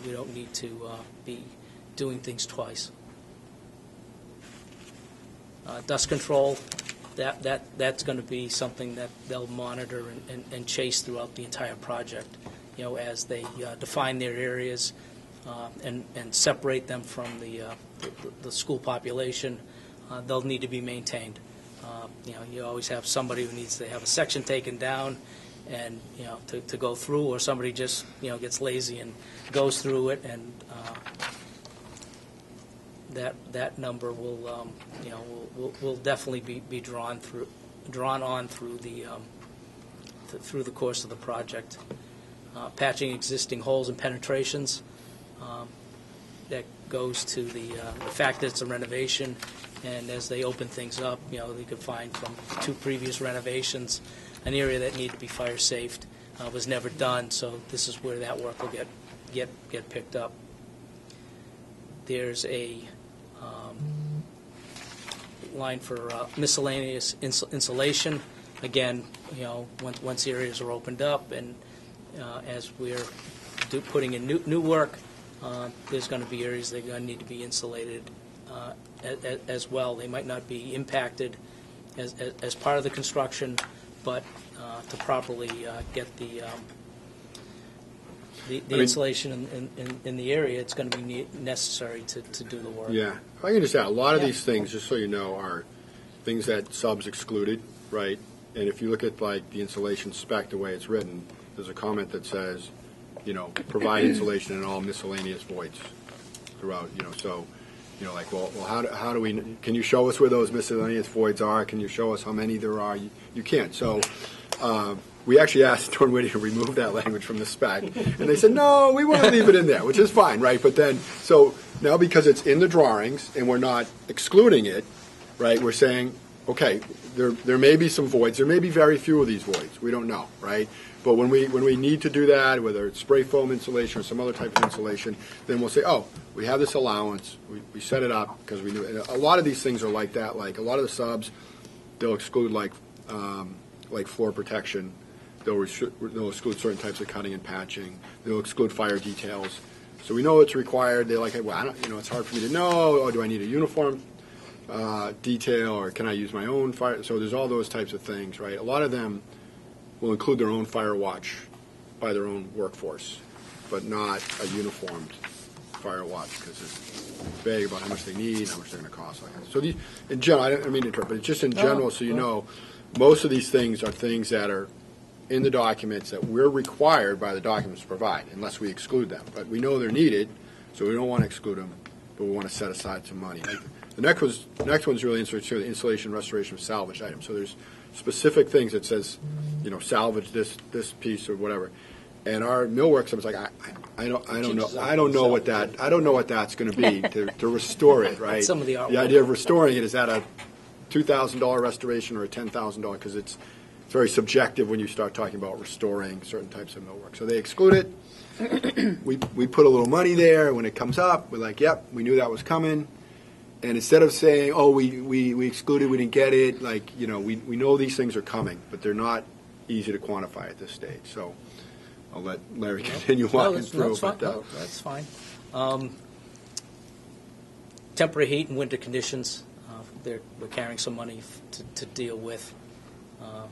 we don't need to be doing things twice. Dust control, that's going to be something that they'll monitor and chase throughout the entire project, as they define their areas and separate them from the school population. They'll need to be maintained. You always have somebody who needs to have a section taken down and to go through, or somebody just gets lazy and goes through it, and that number will will definitely be drawn on through the course of the project. Patching existing holes and penetrations, that goes to the fact that it's a renovation, and as they open things up, they could find from 2 previous renovations an area that needed to be fire safe, was never done, so this is where that work will get picked up. There's a line for miscellaneous insulation. Again, once areas are opened up, and as we're putting in new work, there's going to be areas that are going to need to be insulated as well. They might not be impacted as part of the construction, but to properly get the insulation in the area, it's going to be necessary to do the work. Yeah. If I can just add, a lot of these things, just so you know, are things that subs excluded, right? And if you look at like the insulation spec, the way it's written, there's a comment that says, provide insulation in all miscellaneous voids throughout, so, like, well, how do we, can you show us where those miscellaneous voids are? Can you show us how many there are? You can't. So we actually asked Thorn Whitty to remove that language from the spec, and they said, no, we want to leave it in there, which is fine, right? But then, so now because it's in the drawings and we're not excluding it, right, we're saying, okay, there may be some voids. There may be very few of these voids. We don't know, right? But when we need to do that, whether it's spray foam insulation or some other type of insulation, then we'll say, oh, we have this allowance. We set it up because we knew it. A lot of these things are like that. Like a lot of the subs, they'll exclude like floor protection. They'll exclude certain types of cutting and patching. They'll exclude fire details. So we know it's required. They're like, well, I don't, it's hard for me to know. Oh, do I need a uniform detail, or can I use my own fire? So there's all those types of things, right? A lot of them will include their own fire watch by their own workforce, but not a uniformed fire watch, because it's vague about how much they need, how much they're going to cost. Like that. So these, in general, I don't mean to interrupt, but it's just in general, so you know, most of these things are things that are in the documents that we're required by the documents to provide, unless we exclude them. But we know they're needed, so we don't want to exclude them. but we want to set aside some money. Like, the next one's really interesting, the installation, restoration of salvaged items. So there's specific things that says, salvage this piece or whatever. And our millwork, I was like, I don't know what that's going to be to restore it, right? Some of the artwork. The idea of restoring it, is that a $2,000 restoration or a $10,000? Because it's very subjective when you start talking about restoring certain types of millwork. So they exclude it. We put a little money there. When it comes up, we're like, yep, we knew that was coming. And instead of saying, oh, we excluded, we didn't get it, we know these things are coming, but they're not easy to quantify at this stage. So I'll let Larry continue walking through. That's fine. No, that's fine. Temporary heat and winter conditions, we're carrying some money to deal with. I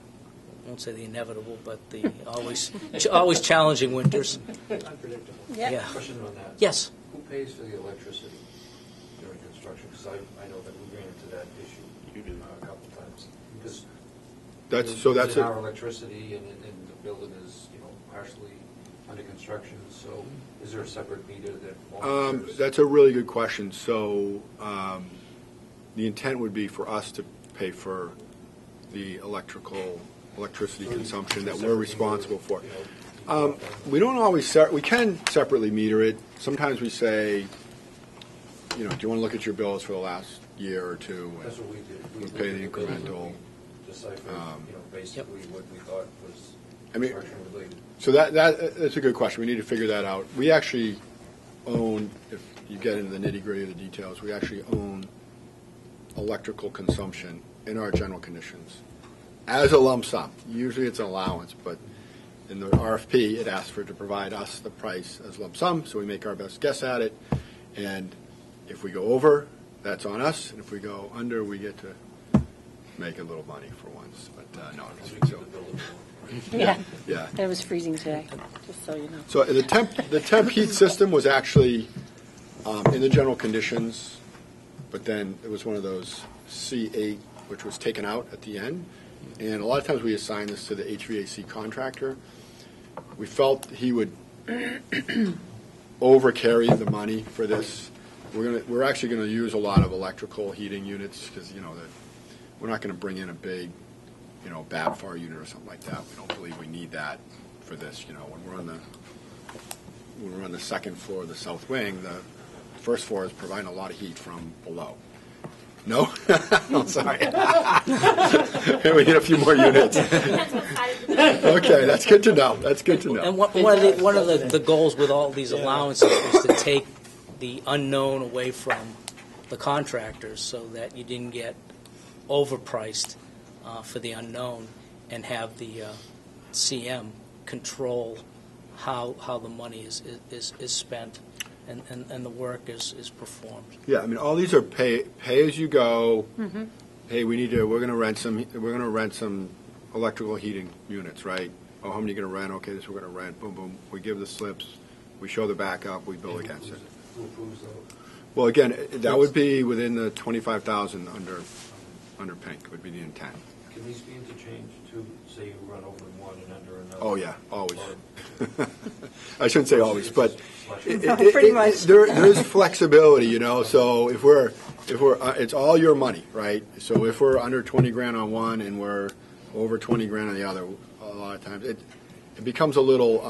won't say the inevitable, but the always challenging winters. Unpredictable. Yeah. Question on that. Yes. Who pays for the electricity during construction? Because I know that we ran into that issue a couple times. Because That's our electricity and the building is partially under construction. So is there a separate meter that monitors? That's a really good question. So the intent would be for us to pay for the electricity consumption that we're responsible for. We don't always we can separately meter it. Sometimes we say, do you want to look at your bills for the last year or two? That's what we did. We pay the incremental. Decipher, basically what we thought was construction related. So that's a good question. We need to figure that out. We actually own, if you get into the nitty-gritty of the details, we actually own electrical consumption in our general conditions as a lump sum. Usually it's an allowance, but in the RFP, it asks to provide us the price as lump sum, so we make our best guess at it. And if we go over, that's on us, and if we go under, we get to make a little money for once. But no, so. Yeah. Yeah. It was freezing today, just so you know. So the temp heat system was actually in the general conditions, but then it was one of those C8, which was taken out at the end. And a lot of times we assign this to the HVAC contractor. We felt he would over-carry the money for this. We're actually going to use a lot of electrical heating units because we're not going to bring in a big BABFAR unit or something like that. We don't believe we need that for this. When we're on the second floor of the south wing, the first floor is providing a lot of heat from below. No? I'm sorry. We need a few more units. Okay, that's good to know. That's good to know. And one of the goals with all these allowances was to take the unknown away from the contractors so that you didn't get overpriced for the unknown and have the CM control how the money is spent and the work is performed. Yeah, I mean, all these are pay as you go. Mm-hmm. Hey, we're going to rent some electrical heating units, right? Oh, how many are you going to rent? Okay, this we're going to rent. Boom, boom. We give the slips. We show the backup. We bill against it. Who approves those? Well, again, that would be within the 25,000 under pink would be the intent. Can these be interchanged to, say you run over one and under another? Oh yeah, always. I shouldn't say always, but Pretty much. There is flexibility, So if we're it's all your money, right? So if we're under 20 grand on one and we're over 20 grand on the other, a lot of times it becomes a little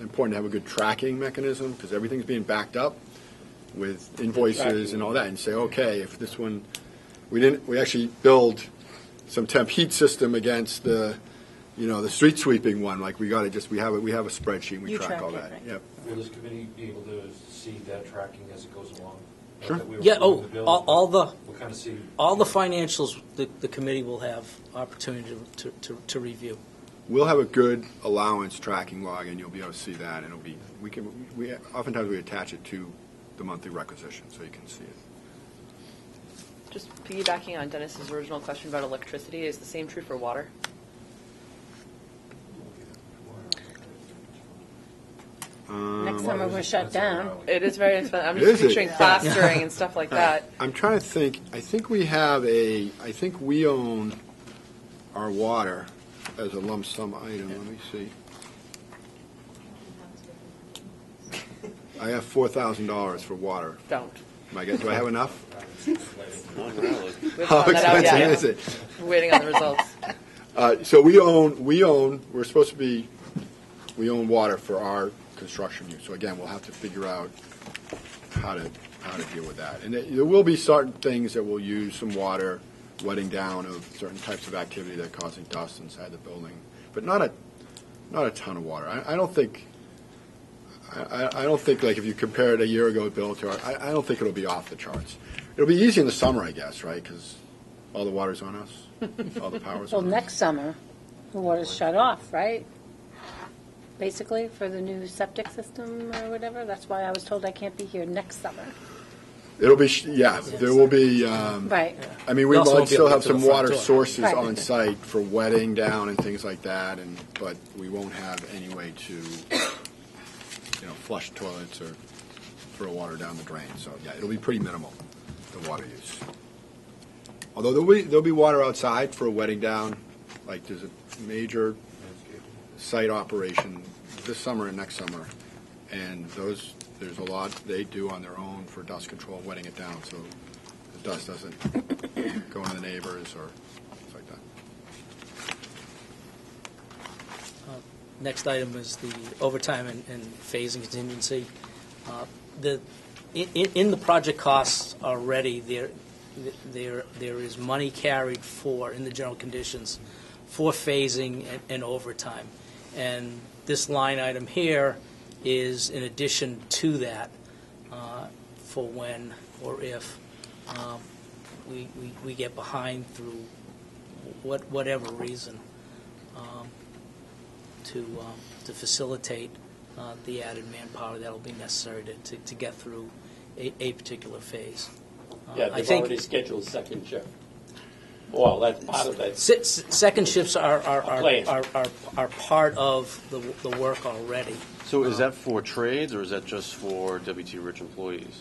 important to have a good tracking mechanism because everything's being backed up with invoices and all that, and say, okay, if this one we actually build some temp heat system against the street sweeping one. Like we have a spreadsheet and we track all that. Right? Yep. Will this committee be able to see that tracking as it goes along? Sure. Yeah. Oh, all the We'll kind of see. all the financials the committee will have opportunity to review. We'll have a good allowance tracking log, and you'll be able to see that. And oftentimes we attach it to the monthly requisition, so you can see it. Just piggybacking on Dennis's original question about electricity, is the same true for water? Next summer we're shut down. It is very expensive. I'm Is just it? picturing plastering and stuff like that. I'm trying to think. I think we own our water as a lump sum item. Let me see. I have $4,000 for water. Don't. Do I have enough? Not really. We haven't How found that out expensive yet. is it? We're waiting on the results. So we own water for our construction use. So again, we'll have to figure out how to deal with that. And there will be certain things that will use some water, wetting down of certain types of activity that are causing dust inside the building, but not a ton of water. I don't think like if you compare it a year ago, Bill, to I don't think it'll be off the charts. It'll be easy in the summer, I guess, right? Because all the water's on us, all the power's Well, on us. next summer, the water's shut off, right? Basically, for the new septic system or whatever. That's why I was told I can't be here next summer. It'll be, there will be, Right. I mean, We we also might won't be still able have to get to some the front water door. sources Right. on site for wetting down and things like that, but we won't have any way to, flush toilets or throw water down the drain. So, yeah, it'll be pretty minimal, the water use. Although there'll be water outside for wetting down, like there's a major site operation this summer and next summer, and there's a lot they do on their own for dust control, wetting it down, so the dust doesn't go on the neighbors or things like that. Next item is the overtime and phasing contingency. In the project costs already, there is money carried for, in the general conditions, for phasing and overtime. And this line item here is in addition to that for when or if we get behind through whatever reason to facilitate the added manpower that will be necessary to get through a particular phase. Yeah, I they've think already scheduled second shift. Well, that's part of that. second shifts are Plan. part of the work already. So is that for trades, or is that just for WT Rich employees?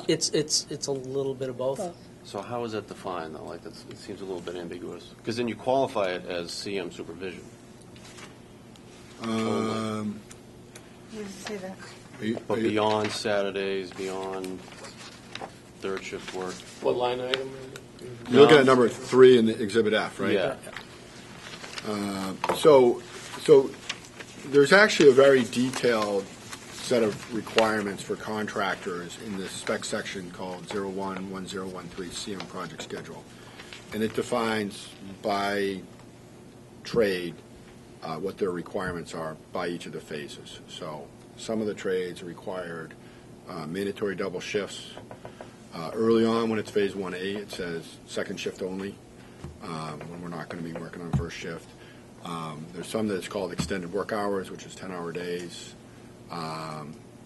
It's a little bit of both. So how is that defined, though? Like, it seems a little bit ambiguous. Because then you qualify it as CM supervision. Where does it say that? But beyond Saturdays, beyond third shift work. What line item? You're looking at number 3 in the Exhibit F, right? Yeah. So there's actually a very detailed set of requirements for contractors in the spec section called 011013 CM project schedule. And it defines by trade what their requirements are by each of the phases. So some of the trades are required mandatory double shifts. Early on, when it's phase 1A, it says second shift only, when we're not going to be working on first shift. There's some that's called extended work hours, which is 10-hour days.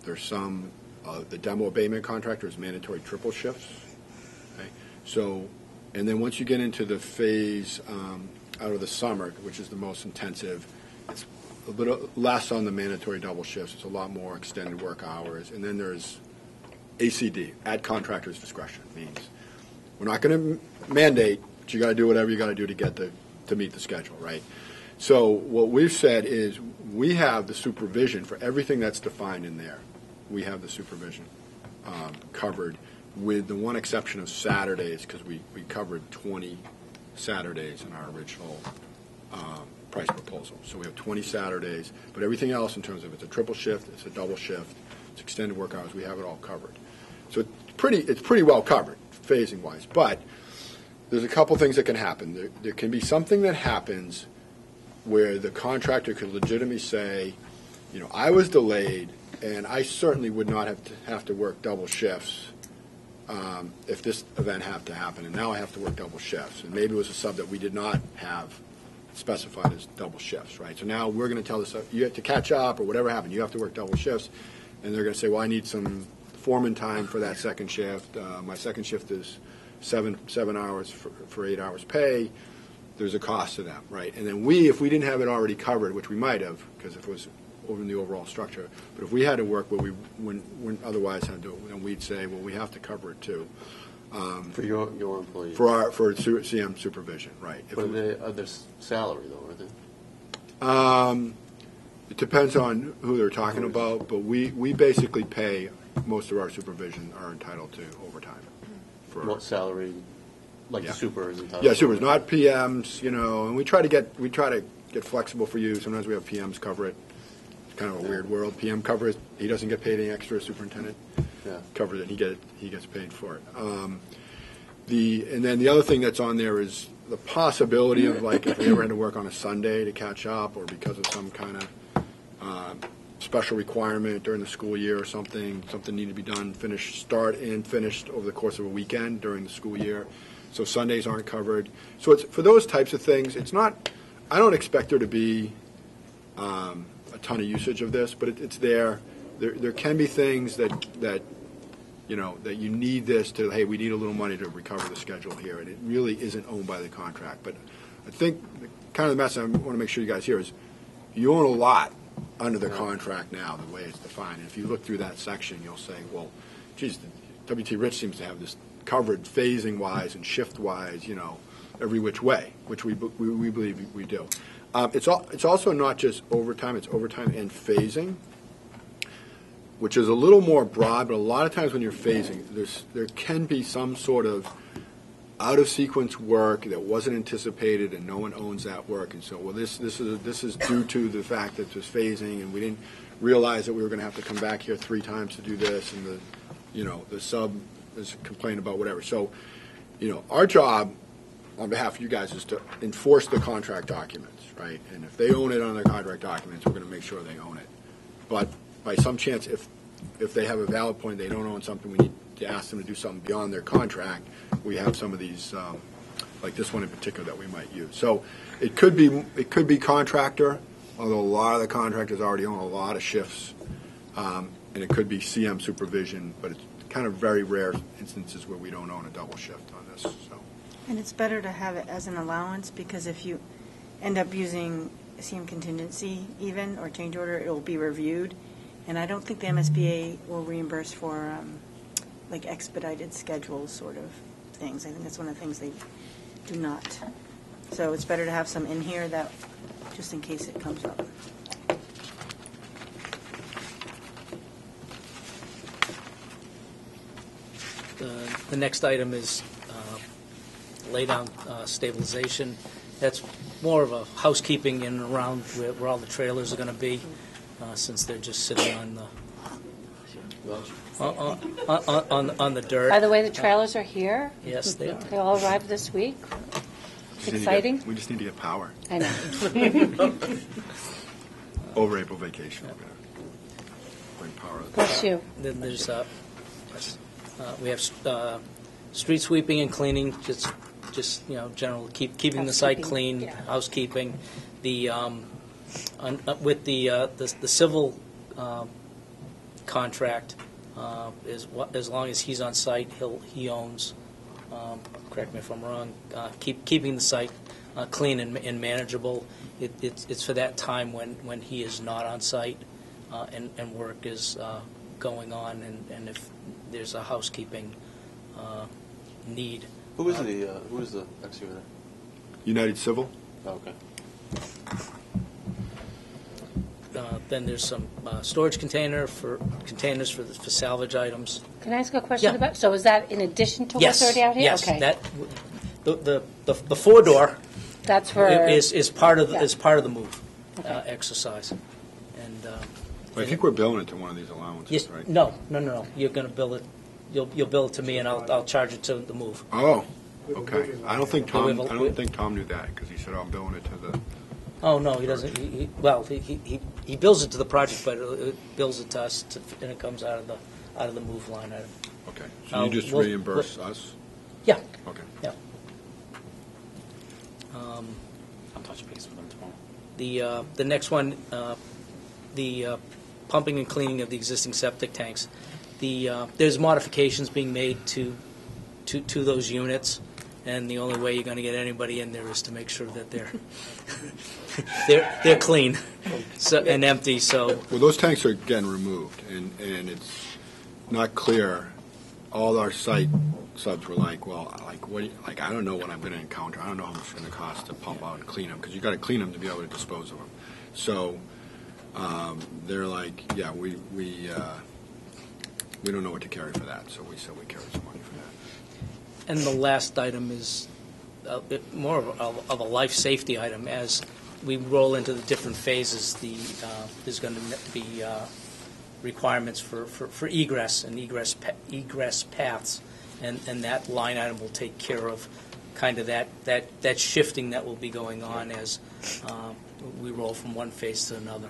There's some, the demo abatement contractor is mandatory triple shifts. Okay? So, and then once you get into the phase out of the summer, which is the most intensive, it's a little less on the mandatory double shifts. It's a lot more extended work hours. And then there's ACD, at contractor's discretion. Means we're not going to mandate, but you got to do whatever you got to do to get to meet the schedule, right? So what we've said is we have the supervision for everything that's defined in there. We have the supervision covered, with the one exception of Saturdays, because we covered 20 Saturdays in our original price proposal. So we have 20 Saturdays, but everything else in terms of it's a triple shift, it's a double shift, it's extended work hours, we have it all covered. So it's pretty well covered, phasing-wise. But there's a couple things that can happen. There can be something that happens where the contractor could legitimately say, I was delayed, and I certainly would not have to work double shifts if this event had to happen, and now I have to work double shifts. And maybe it was a sub that we did not have specified as double shifts, right? So now we're going to tell the sub, you have to catch up or whatever happened, you have to work double shifts. And they're going to say, well, I need some foreman time for that second shift. My second shift is seven hours for 8 hours pay. There's a cost to them, right? And then if we didn't have it already covered, which we might have, because it was over in the overall structure, but if we had to work where we wouldn't otherwise have to do it, then we'd say, well, we have to cover it too. For your employees. For CM supervision, right? But are they salary, though, are they? It depends on who they're talking about, but we basically pay most of our supervision are entitled to overtime. For What salary, like Yeah. the super is entitled? Yeah, supers, not PMs, and we try to get flexible for you. Sometimes we have PMs cover it. It's kind of a weird world. PM covers, he doesn't get paid any extra, superintendent Yeah. covers it, he gets paid for it. And then the other thing that's on there is the possibility of, like, if we ever had to work on a Sunday to catch up, or because of some kind of special requirement during the school year or something needed to be done, finished over the course of a weekend during the school year. So Sundays aren't covered. So it's for those types of things. It's not. I don't expect there to be a ton of usage of this, but it's there. There can be things that you need this to. Hey, we need a little money to recover the schedule here, and it really isn't owned by the contract. But I think kind of the message I want to make sure you guys hear is you own a lot under the contract now, the way it's defined. And if you look through that section, you'll say, well, geez, W.T. Rich seems to have this covered phasing-wise and shift-wise, every which way, which we believe we do. It's also not just overtime, it's overtime and phasing, which is a little more broad, but a lot of times when you're phasing, there can be some sort of out-of-sequence work that wasn't anticipated, and no one owns that work. And so, well, this is due to the fact that there's phasing, and we didn't realize that we were going to have to come back here 3 times to do this, and the sub is complaining about whatever. So, our job on behalf of you guys is to enforce the contract documents, right? And if they own it on their contract documents, we're going to make sure they own it. But by some chance, if they have a valid point, they don't own something, we need to ask them to do something beyond their contract. We have some of these, like this one in particular, that we might use. So it could be contractor, although a lot of the contractors already own a lot of shifts, and it could be CM supervision, but it's kind of very rare instances where we don't own a double shift on this. So. And it's better to have it as an allowance, because if you end up using CM contingency even, or change order, it will be reviewed. And I don't think the MSBA will reimburse for like expedited schedules sort of things. I think that's one of the things they do not. So it's better to have some in here that, just in case it comes up. The next item is lay down stabilization. That's more of a housekeeping in and around where all the trailers are going to be, since they're just sitting on the on the dirt. By the way, the trailers are here. Yes, they are. They all arrived this week. We Exciting. just need to get power. I know. Over April vacation, we're going to bring power. Bless you. Then there's we have street sweeping and cleaning, just general keeping the site clean, Yeah. housekeeping. The with the civil contract as long as he's on site, he owns. Correct me if I'm wrong. Keeping the site clean and manageable. It's for that time when he is not on site and work is going on, and if there's a housekeeping need. Who is the excavator? United Civil? Oh, okay. Then there's some storage containers for salvage items. Can I ask a question Yeah. about? So is that in addition to Yes, what's already out here? yes. Okay. That the 4-door That's for is part of Yeah. is part of the move Okay. exercise. And I think we're billing it to one of these allowances, yes, right? no. You're going to bill it. You'll bill it to me, and I'll charge it to the move. Oh, We have a okay. moving I don't think line. Tom. I don't think Tom knew that because he said, "I'm billing it to the." Oh no, he doesn't. He bills it to the project, but it bills it to us, and it comes out of the move line item. Okay, so you just We'll- reimburse us. Yeah. Okay. Yeah. I'll touch base with them tomorrow. The next one, the pumping and cleaning of the existing septic tanks. There's modifications being made to those units, and the only way you're going to get anybody in there is to make sure that they're they're clean and empty. So Well, those tanks are getting removed, and it's not clear. All our site subs were like, well, what? I don't know what I'm going to encounter. I don't know how much it's going to cost to pump out and clean them because you got to clean them to be able to dispose of them. So they're like, yeah, we we don't know what to carry for that, so we said we carry some money for that. And the last item is more of a life safety item. As we roll into the different phases, there's going to be requirements for egress and egress paths, and that line item will take care of kind of that shifting that will be going on as we roll from one phase to another.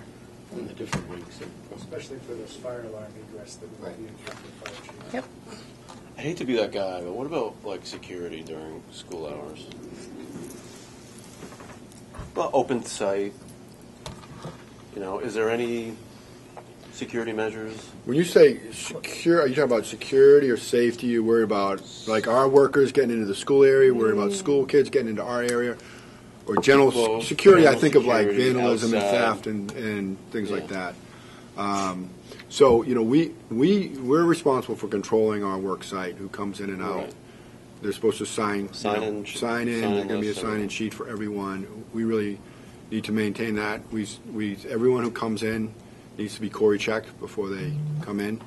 In the different weeks. Especially for those fire alarm egress that will be in front of the fire chief. Yep. I hate to be that guy, but what about like security during school hours? Well, open site. You know, is there any security measures? When you say secure, are you talking about security or safety? You worry about, like, our workers getting into the school area, worry about school kids getting into our area? Or general Well, security, I general think of like security vandalism and outside. theft and things like Yeah. that. So, you know, we're responsible for controlling our work site, who comes in and out. Right. They're supposed to sign Sign in, there's sign going to be a list, sign-in sheet for everyone. We really need to maintain that. Everyone who comes in needs to be Cory checked before they come in.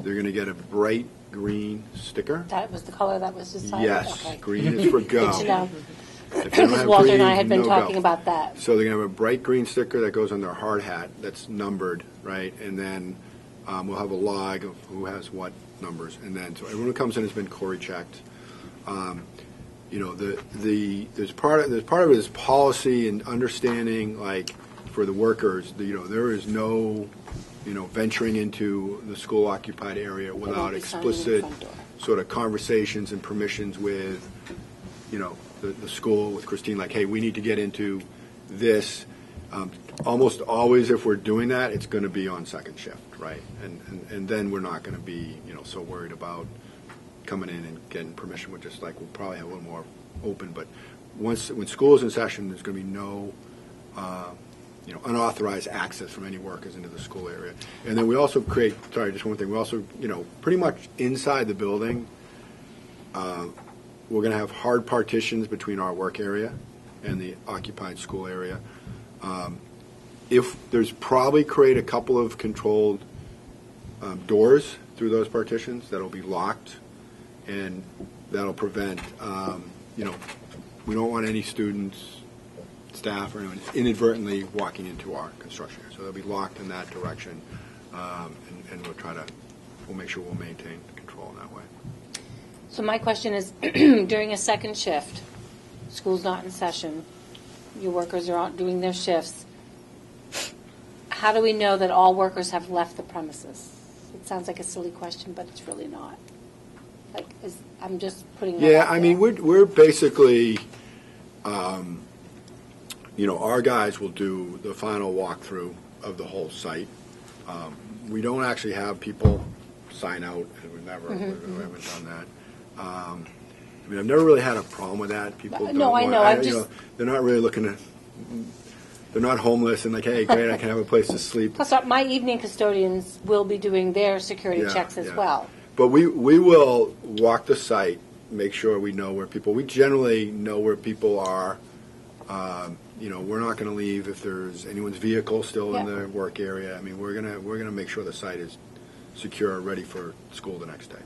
They're going to get a bright green sticker. That was the color that was decided? Yes, Okay. green is for go. Good to know. If they don't Because have Walter green, and I had been no talking go. about that. So they're going to have a bright green sticker that goes on their hard hat that's numbered, right? And then we'll have a log of who has what numbers. And then, so everyone who comes in has been Cory checked. You know, there's part of it is policy and understanding, like, for the workers, you know, there is no, you know, venturing into the school occupied area without be signing in the explicit front door. sort of conversations and permissions with, you know, the school, with Christine, like, hey, we need to get into this. Almost always, if we're doing that, it's going to be on second shift, right? And then we're not going to be, you know, so worried about coming in and getting permission. We're just like, we'll probably have a little more open. But when school is in session, there's going to be no, you know, unauthorized access from any workers into the school area. And then we also create, sorry, just one thing, we also, you know, pretty much inside the building, we're going to have hard partitions between our work area and the occupied school area. If there's probably create a couple of controlled doors through those partitions that'll be locked, and that'll prevent, you know, we don't want any students, staff, or anyone inadvertently walking into our construction area. So they'll be locked in that direction, and we'll make sure we'll maintain control in that way. So my question is, during a second shift, school's not in session, your workers are out doing their shifts, how do we know that all workers have left the premises? It sounds like a silly question, but it's really not. Like, I'm just putting that Yeah, out I mean, there. we're basically, you know, our guys will do the final walkthrough of the whole site. We don't actually have people sign out, and we haven't done that. I mean, I've never really had a problem with that. People don't No, I want- know, I'm you just- know, they're not really looking to, they're not homeless and like, hey, great, I can have a place to sleep. Plus, my evening custodians will be doing their security Yeah, checks as yeah. well. But we will walk the site, make sure we know where people, we generally know where people are. You know, we're not going to leave if there's anyone's vehicle still in Yeah. the work area. I mean, we're gonna make sure the site is secure, ready for school the next day.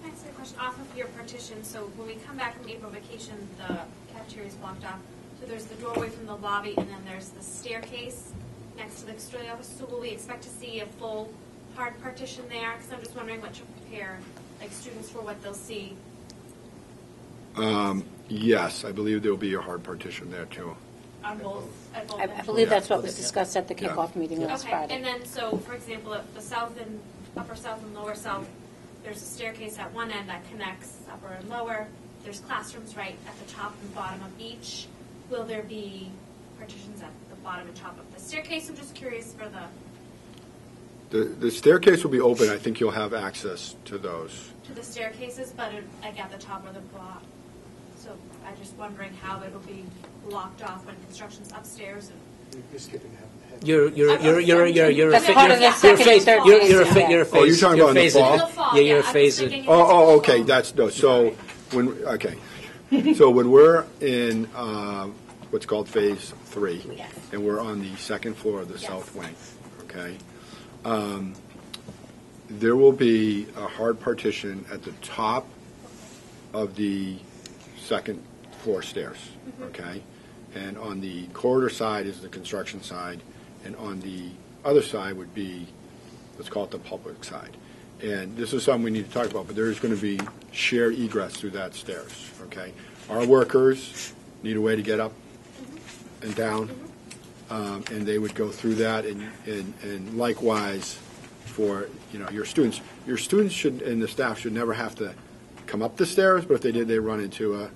Can I ask a question off of your partition? So when we come back from April vacation, the cafeteria is blocked off. So there's the doorway from the lobby, and then there's the staircase next to the custodial office. So will we expect to see a full hard partition there? Because I'm just wondering what to prepare, like, students for what they'll see. Yes, I believe there'll be a hard partition there too. On both, at both I ends. believe that's what was Yeah. discussed at the Yeah. kickoff meeting last Okay, Friday. and then, so, for example, at the south and, upper south and lower south, there's a staircase at one end that connects upper and lower. There's classrooms right at the top and bottom of each. Will there be partitions at the bottom and top of the staircase? I'm just curious for The staircase will be open. I think you'll have access to those. to the staircases, but like at the top or the bottom. So I'm just wondering how it'll be blocked off when construction's upstairs and You're skipping ahead. That's part of the second and third phase, yeah. Oh, you're talking about in the fall? in the fall. Yeah, you're I'm just phasing. thinking Oh, it's okay, fall. that's, no, so, so when we're in, what's called Phase 3, Yes. and we're on the second floor of the Yes. south wing, okay? there will be a hard partition at the top of the second floor stairs, okay? And on the corridor side is the construction side, and on the other side would be, let's call it the public side. And this is something we need to talk about, but there is going to be shared egress through that stairs, okay? Our workers need a way to get up and down, and they would go through that, and likewise for, your students. Your students should, and the staff should never have to come up the stairs, but if they did, they run into a,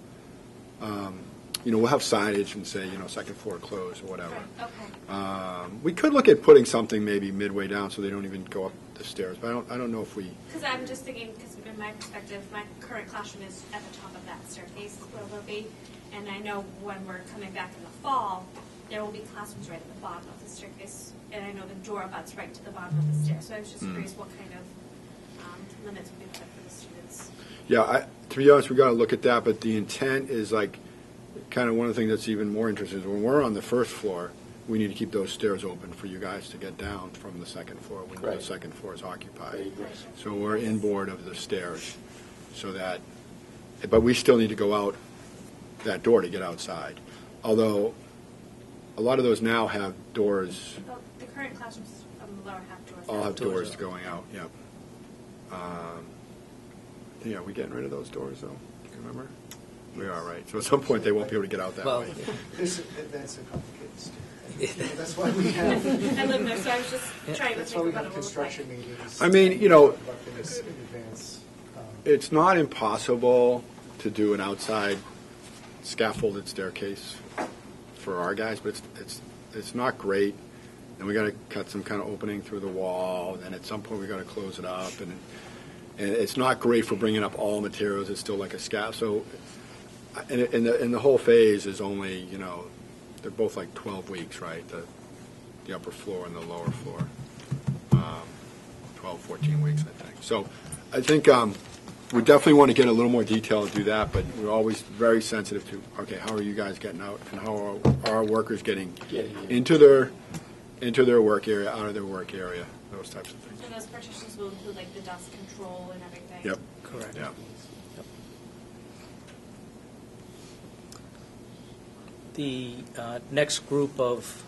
we'll have signage and say, second floor closed or whatever. Okay. We could look at putting something maybe midway down so they don't even go up the stairs, but I don't know if we. Because I'm just thinking, because in my perspective, my current classroom is at the top of that staircase where they'll be, and I know when we're coming back in the fall, there will be classrooms right at the bottom of the staircase, and I know the door abuts right to the bottom of the stairs. So I was just curious what kind of limits would be put for the students. Yeah, to be honest, we got to look at that, but the intent is like, kind of one of the things that's even more interesting is when we're on the first floor, we need to keep those stairs open for you guys to get down from the second floor when the second floor is occupied. So we're inboard of the stairs, so that, but we still need to go out that door to get outside. Although a lot of those now have doors. The current classrooms on the lower half doors. All have doors going out. Yep. Yeah, we getting rid of those doors though. Do you remember? We are, right. So at some point they won't be able to get out that way. That's a complicated story. That's why we have. I live there, so I was just trying to That's think why we about have it. construction meetings. I mean, about things in advance. It's not impossible to do an outside scaffolded staircase for our guys, but it's not great. And we got to cut some kind of opening through the wall. And at some point we got to close it up, and it's not great for bringing up all materials. It's still like a scaff. So, and the whole phase is only, they're both like 12 weeks, right? The upper floor and the lower floor, 12, 14 weeks, I think. So, I think we definitely want to get a little more detail to do that, but we're always very sensitive to, okay, how are you guys getting out, and how are our workers getting into their work area, out of their work area, those types of things. And those partitions will include like the dust control and everything. Yep. Correct. Yeah. The next group of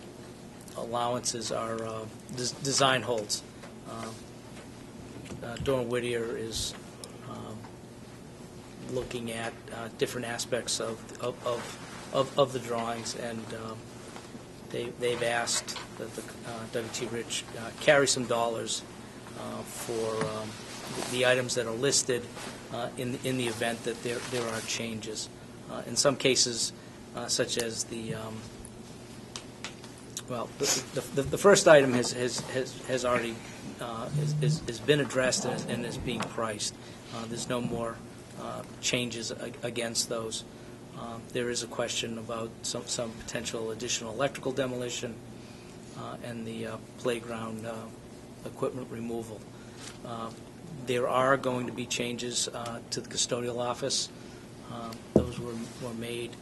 allowances are design holds. Dorn Whittier is looking at different aspects of the drawings, and they've asked that the W.T. Rich carry some dollars for the items that are listed in the event that there are changes. In some cases, such as the first item has already has been addressed and is being priced. There's no more changes against those. There is a question about some potential additional electrical demolition and the playground equipment removal. There are going to be changes to the custodial office. Those were made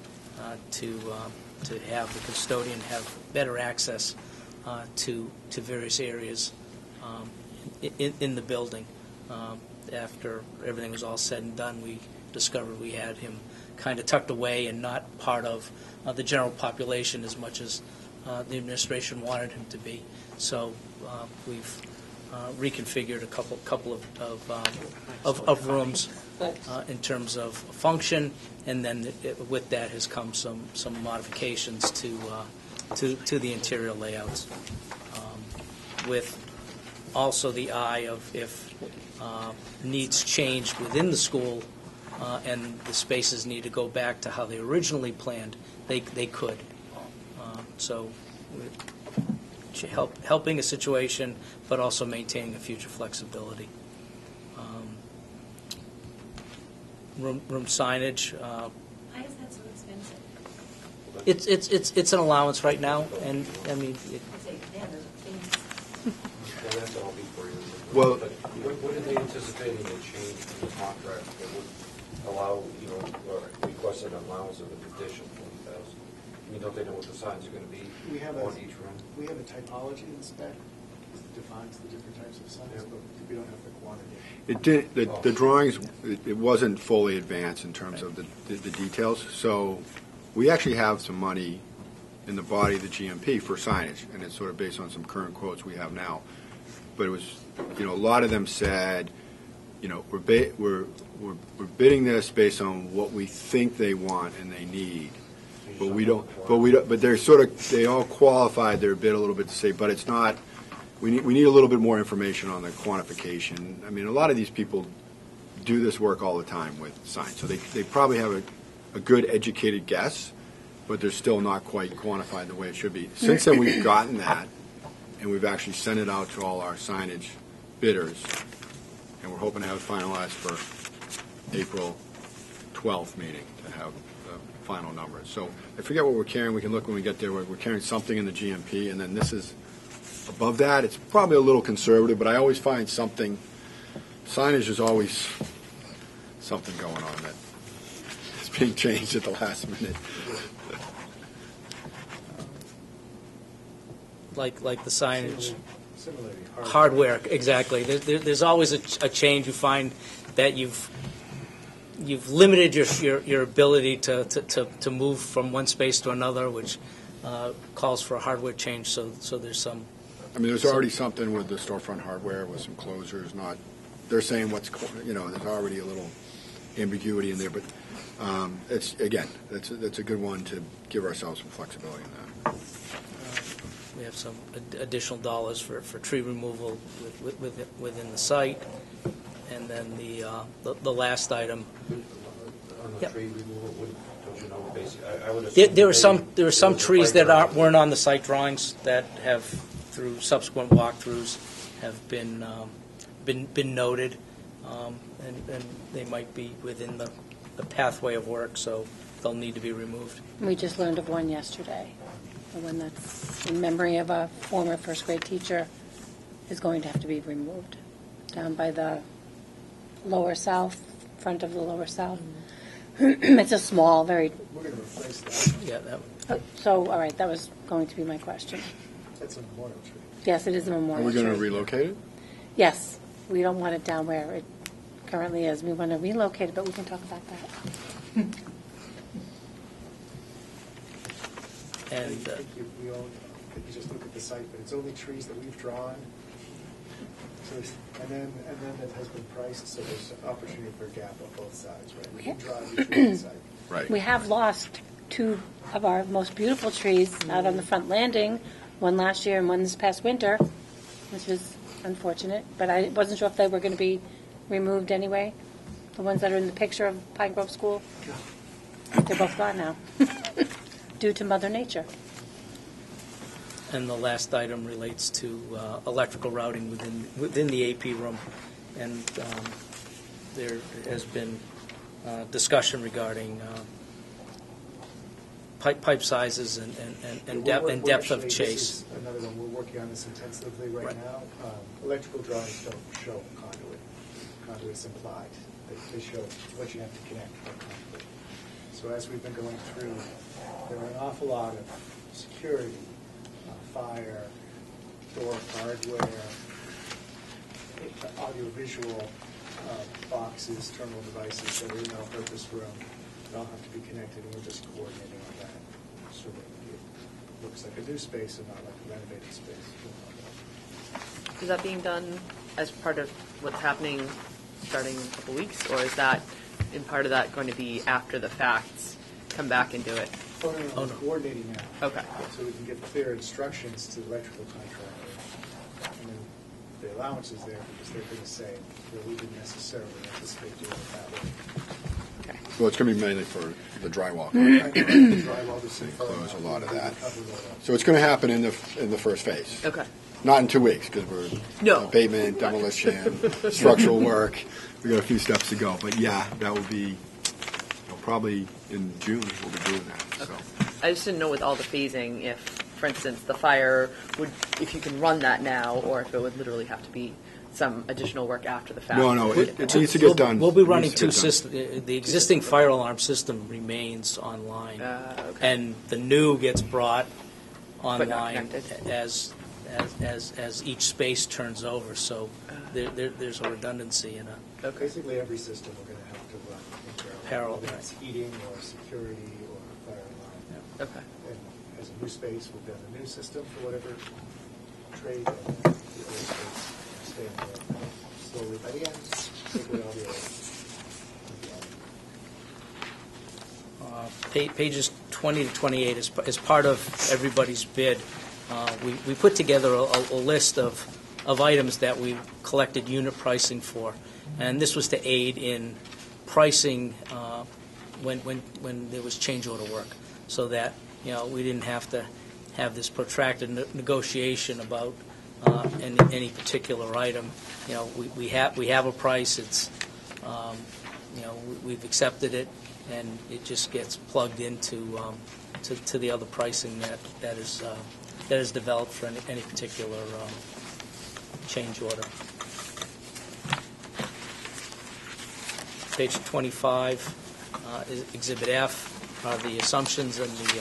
to have the custodian have better access to various areas in the building. After everything was all said and done, we discovered we had him kind of tucked away and not part of the general population as much as the administration wanted him to be. So we've reconfigured a couple of rooms in terms of function, and then with that has come some modifications to the interior layouts, with also the eye of if needs change within the school and the spaces need to go back to how they originally planned, they could. So helping a situation, but also maintaining a future flexibility. Room signage. Why is that so expensive? It's an allowance right now, and I mean. That's all before you. Well, But what are they anticipating a change in the contract that would allow, request an allowance of an additional $20,000? I mean, don't they know what the signs are going to be We have on each room? We have a typology in the spec. defines the different types of signs, but we don't have the quantity. It did, the drawings, it wasn't fully advanced in terms of the details, so we actually have some money in the body of the GMP for signage, and it's sort of based on some current quotes we have now. But it was, a lot of them said, we're bidding this based on what we think they want and they need. But they're they all qualified their bid a little bit to say, but it's not, we need a little bit more information on the quantification. I mean, a lot of these people do this work all the time with signs, so they probably have a good educated guess, but they're still not quite quantified the way it should be. Since then, we've gotten that, and we've actually sent it out to all our signage bidders, and we're hoping to have it finalized for April 12th meeting to have the final numbers. So I forget what we're carrying. We can look when we get there. We're carrying something in the GMP, and then this is above that. It's probably a little conservative, but I always find something. Signage is always something going on that is being changed at the last minute. Like the signage. Similarly, Hardware, exactly. There's always a change. You find that you've limited your ability to move from one space to another, which calls for a hardware change. So there's some. I mean, there's already something with the storefront hardware with some closures. They're saying there's already a little ambiguity in there, but it's again, that's a good one to give ourselves some flexibility in that. We have some additional dollars for tree removal within the site, and then the last item. On the Yep. tree removal, don't you know, basically, I would assume. There are some trees that weren't on the site drawings that have, through subsequent walkthroughs, have been noted, and they might be within the pathway of work, so they'll need to be removed. We just learned of one yesterday. The one that's in memory of a former first grade teacher is going to have to be removed down by the lower south, front of the lower south. It's a small, very, We're going to replace that. Yeah, that, so, all right, that was going to be my question. That's a memorial tree. Yes, it is a Are memorial we going to tree. relocate it? Yes, we don't want it down where it currently is. We want to relocate it, but we can talk about that. I and think we all, if you just look at the site, but it's only trees that we've drawn. So and then it has been priced, so there's an opportunity for a gap on both sides, right? We can draw every tree on the site. Right. We have lost two of our most beautiful trees out on the front landing, one last year and one this past winter, which is unfortunate, but I wasn't sure if they were going to be removed anyway, the ones that are in the picture of Pine Grove School. They're both gone now, due to Mother Nature. And the last item relates to electrical routing within the AP room, and there has been discussion regarding pipe sizes and depth of Actually, chase. This is another one, we're working on this intensively right now. Electrical drawings don't show conduit. Conduit's implied. They show what you have to connect from conduit. So as we've been going through, there are an awful lot of security, fire, door hardware, audiovisual boxes, terminal devices that are in our purpose room. They all have to be connected, and we're just coordinating on that so that it looks like a new space and not like a renovated space. Is that being done as part of what's happening starting in a couple weeks, or is that, in part of that, going to be after the facts, come back and do it? Oh, no, we're coordinating now. Okay. So we can give clear instructions to the electrical contractor. And then the allowance is there because they're going to say, well, we didn't necessarily anticipate doing it that way. Okay. Well, it's going to be mainly for the drywall. The drywall, the They close a lot of we that. cover that up. So it's going to happen in the first phase. Okay. Not in 2 weeks, because we're No. abatement, demolition, structural work. We got a few steps to go, but yeah, that will be probably in June. We'll be doing that. So I just didn't know with all the phasing if, for instance, the fire would, if you can run that now, or if it would literally have to be some additional work after the fact. no, it needs to get done. We'll be It running needs to two get done. systems. The existing fire alarm system remains online, Okay. and the new gets brought not online connected. as as each space turns over. So there's a redundancy in a Basically, every system we're going to have to run in Parallel, whether it's heating or security or fire alarm. Okay. And as a new space, we'll build a new system for whatever trade, and the old space stay in there slowly. By the end, take away all the old. Pages 20 to 28 is part of everybody's bid. We put together a list of items that we collected unit pricing for, and this was to aid in pricing when there was change order work, so that we didn't have to have this protracted negotiation about any particular item. We have a price. It's we've accepted it, and it just gets plugged into to the other pricing that is developed for any particular change order. Page 25 is Exhibit F, are the assumptions and the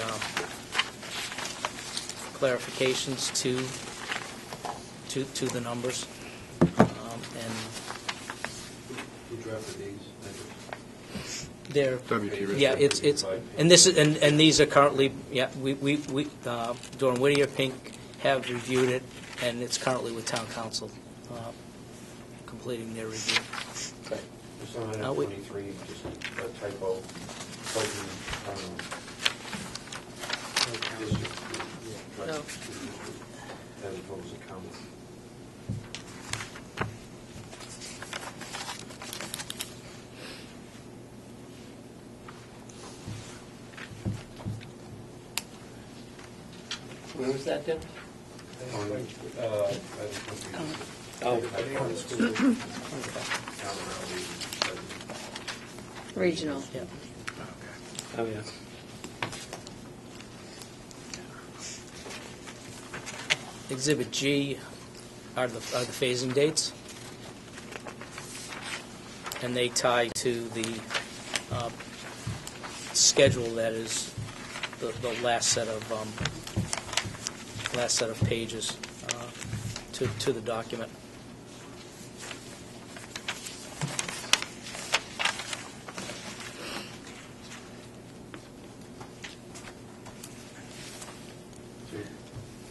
clarifications to the numbers. And Who drafted these? they're WT yeah, it's and this is and these are currently we Doran Whittier Pink have reviewed it, and it's currently with Town Council completing their review. Just on item 23, just a typo. Parking, district, No. as opposed to county. Where was that, Tim? On, item 23. Oh. Depending on the school. Town around Regional. Yeah. Oh, yeah. Exhibit G are the phasing dates, and they tie to the schedule that is the last set of pages to the document.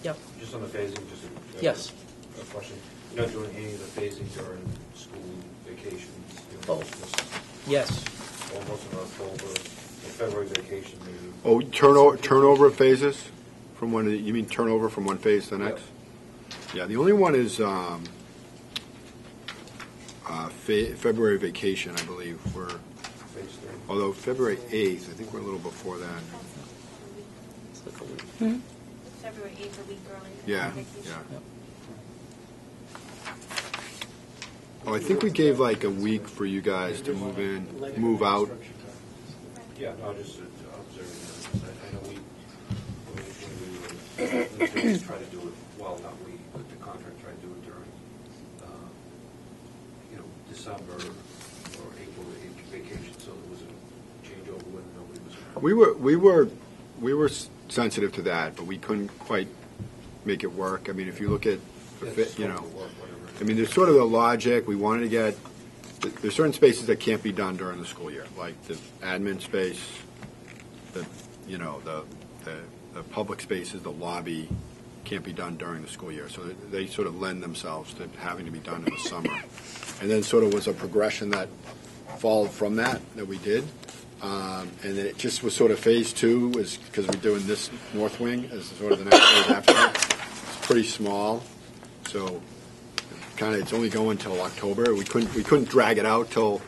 Yep. Just on the phasing, just Yes. a question. You're not doing any of the phasing during school vacations? Oh. Christmas, Yes. almost in October, the February vacation maybe? Oh, turnover phases from one, you mean turnover from one phase to the next? Yeah, the only one is February vacation, I believe. Phase 3? Although February 8th, I think we're a little before that. It's like a week. February 8th, a week earlier. Yeah, Vacation. yeah. Oh, I think we gave like a week for you guys to move in, move out. Yeah, no, just observing that. I know we try to do it, well, not we, but the contract tried to do it during, December or April vacation, so there was a changeover when nobody was around. We were sensitive to that, but we couldn't quite make it work. I mean, if you look at, I mean, there's sort of the logic. We wanted to get, there's certain spaces that can't be done during the school year, like the admin space, the public spaces, the lobby can't be done during the school year. So they sort of lend themselves to having to be done in the summer. And then sort of was a progression that followed from that we did. And then it just was sort of phase 2 was because we're doing this north wing as sort of the next phase after that. It's pretty small. So kind of it's only going till October. We couldn't drag it out till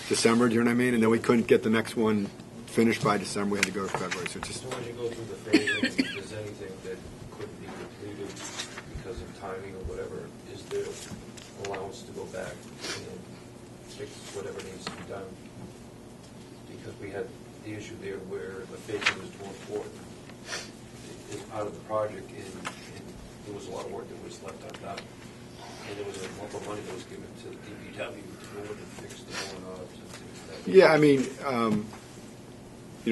December, do you know what I mean? And then we couldn't get the next one finished by December. We had to go to February. So just So when you go through the phasing, if there's anything that couldn't be completed because of timing or whatever, is there allowance to go back and fix whatever needs to be done? Because we had the issue there where the phasing was too important as part of the project, and there was a lot of work that was left undone. And there was a lump of money that was given to the DPW to go in and fix the doorknobs and things like that. yeah, I mean,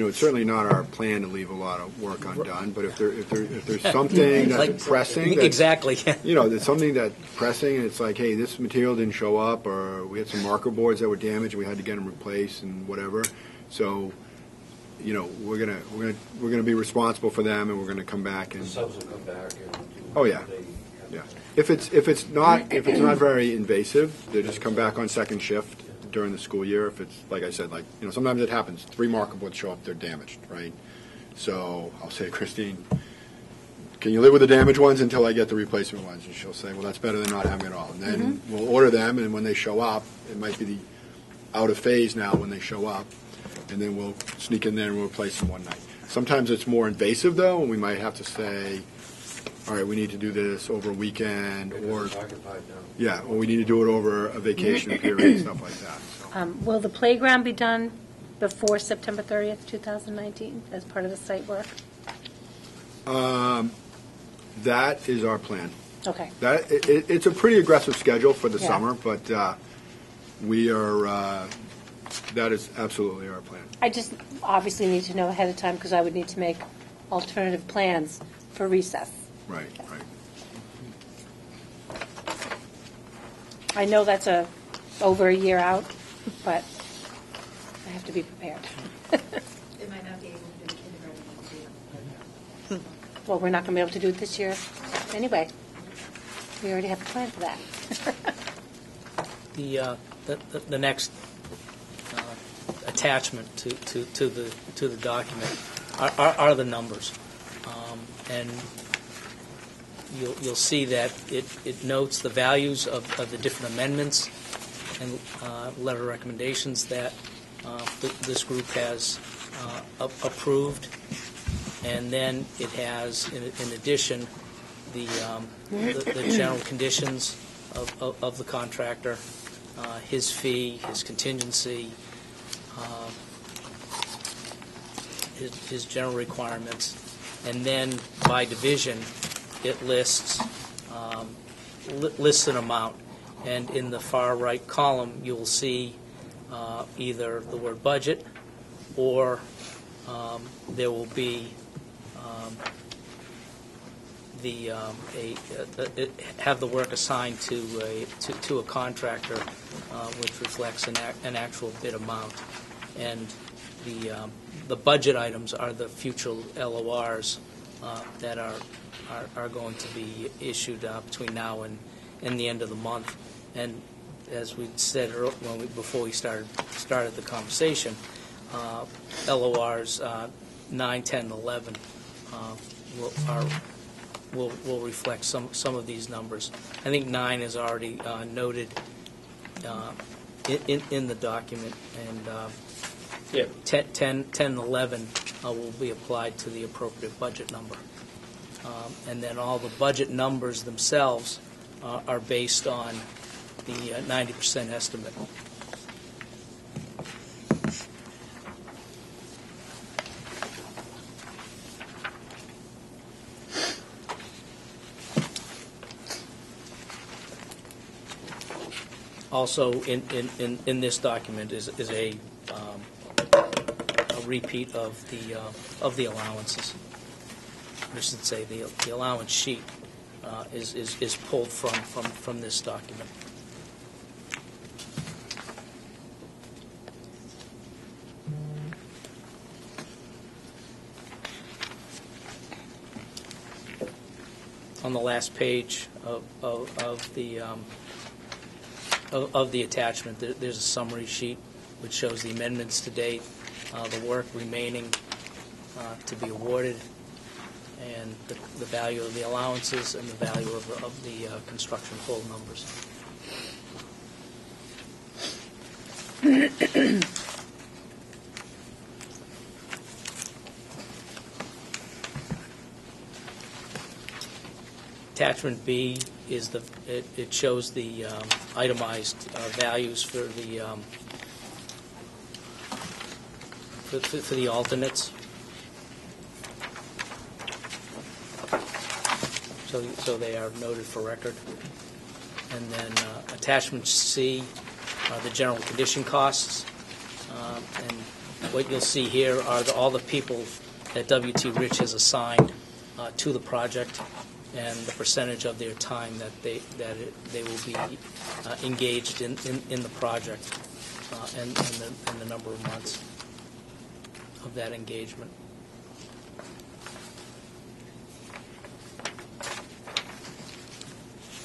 it's certainly not our plan to leave a lot of work undone, but if there's something that's Like- pressing, that's, Exactly. there's something that's pressing, and it's like, hey, this material didn't show up, or we had some marker boards that were damaged, and we had to get them replaced, and whatever. So, we're gonna be responsible for them, and we're gonna come back The and. subs will come back and do. Oh, yeah. what they have Yeah, to if it's not very invasive, they just come back on second shift during the school year. If it's, like I said, sometimes it happens, 3 marker boards show up, they're damaged, right? So I'll say, Christine, can you live with the damaged ones until I get the replacement ones? And she'll say, well, that's better than not having it all. And then we'll order them, and when they show up, it might be out of phase now when they show up, and then we'll sneak in there and we'll replace them one night. Sometimes it's more invasive, though, and we might have to say, all right, we need to do this over a weekend, or, It's occupied now. yeah, or we need to do it over a vacation period, stuff like that. So. Will the playground be done before September 30th, 2019, as part of the site work? That is our plan. Okay. It's a pretty aggressive schedule for the Yeah. summer, but we are, that is absolutely our plan. I just obviously need to know ahead of time, because I would need to make alternative plans for recess. Right, right. I know that's over a year out, but I have to be prepared. They might not be able to do the kindergarten. Well, we're not going to be able to do it this year anyway. We already have a plan for that. The next attachment to the document are the numbers, and you'll see that it notes the values of the different amendments and letter of recommendations that this group has approved, and then it has, in addition, the general conditions of the contractor, his fee, his contingency, his general requirements, and then by division, it lists an amount. And in the far right column, you'll see either the word budget, or there will be have the work assigned to a contractor, which reflects an actual bid amount. And the budget items are the future LORs that are going to be issued between now and the end of the month. And as we said before we started the conversation, LORs 9, 10, 11 will reflect some of these numbers. I think 9 is already noted in the document, and Yeah. 10 and 11 will be applied to the appropriate budget number. And then all the budget numbers themselves are based on the 90% estimate. Also, in this document is a repeat of the allowances. I should say the allowance sheet is pulled from this document. On the last page of the attachment, there's a summary sheet which shows the amendments to date, the work remaining to be awarded, and the value of the allowances and the value of the construction hold numbers. Attachment B is it shows the itemized values for the alternates. So they are noted for record. And then attachment C are the general condition costs, and what you'll see here are all the people that W.T. Rich has assigned to the project and the percentage of their time that they will be engaged in the project and the number of months of that engagement.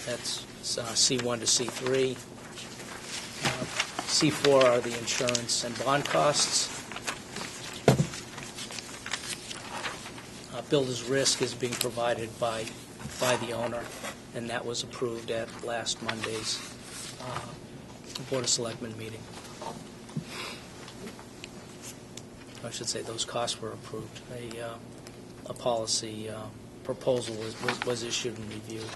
That's C1 to C3. C4 are the insurance and bond costs. Builder's risk is being provided by the owner, and that was approved at last Monday's Board of Selectmen meeting. I should say those costs were approved. A policy proposal was issued and reviewed.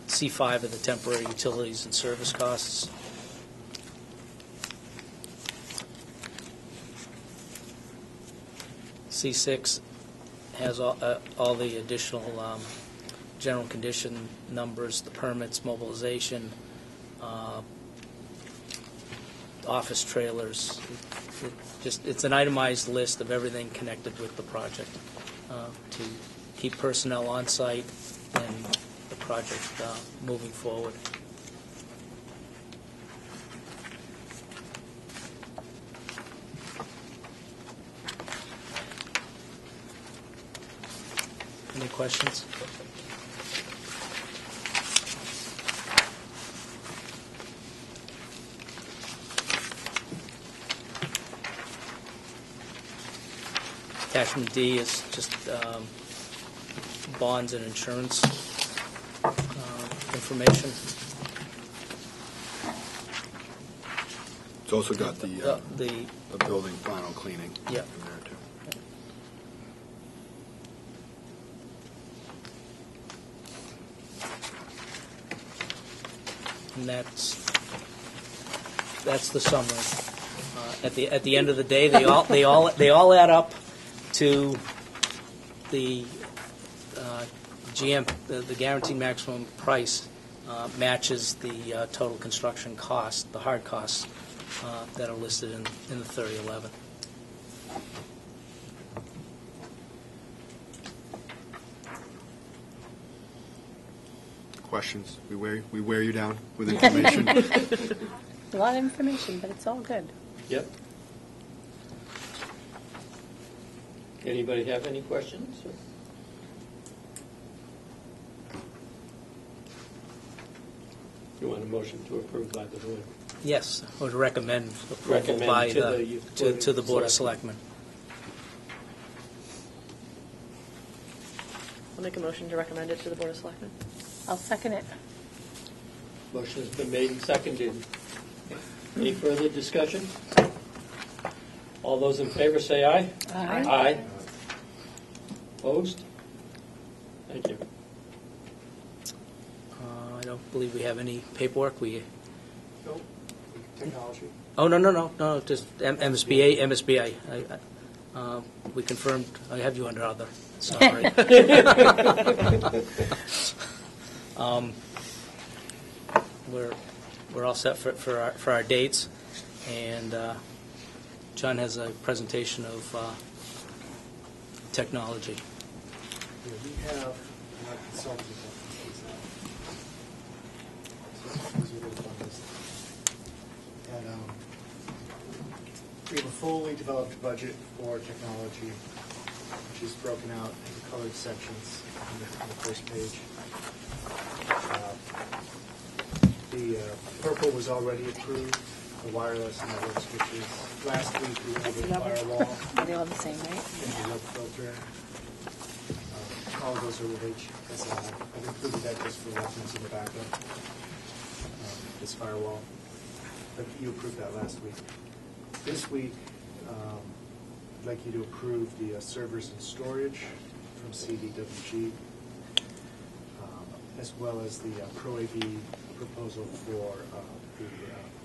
C5 are the temporary utilities and service costs. C6 has all the additional general condition numbers, the permits, mobilization, office trailers. It's an itemized list of everything connected with the project to keep personnel on site and the project moving forward. Any questions? Attachment D is just bonds and insurance information. It's also got the building final cleaning Yeah. in there too. And that's the summary. At the end of the day, they all add up to the the guaranteed maximum price matches the total construction cost, the hard costs that are listed in the 3011. Questions? We wear you down with information. A lot of information, but it's all good. Yep. Anybody have any questions? You want a motion to approve by the board? Yes, I would recommend approval Recommend by to the Board of Selectmen. I'll make a motion to recommend it to the Board of Selectmen. I'll second it. Motion has been made and seconded. Any further discussion? All those in favor say aye. Aye. Aye. Opposed? Thank you. I don't believe we have any paperwork. Nope. Technology. Oh, no, just MSBA. We confirmed, I have you under other, sorry. We're all set for our dates, and John has a presentation of technology. Yeah, we have our consultants. And we have a fully developed budget for technology, which is broken out into colored sections on the first page. The purple was already approved, the wireless network switches. Last week we did a firewall They all the same, right? and a web filter. All of those are with HSI. I've included that just for reference in the backup. This firewall. But you approved that last week. This week, I'd like you to approve the servers and storage from CDWG, as well as the Pro AV proposal for the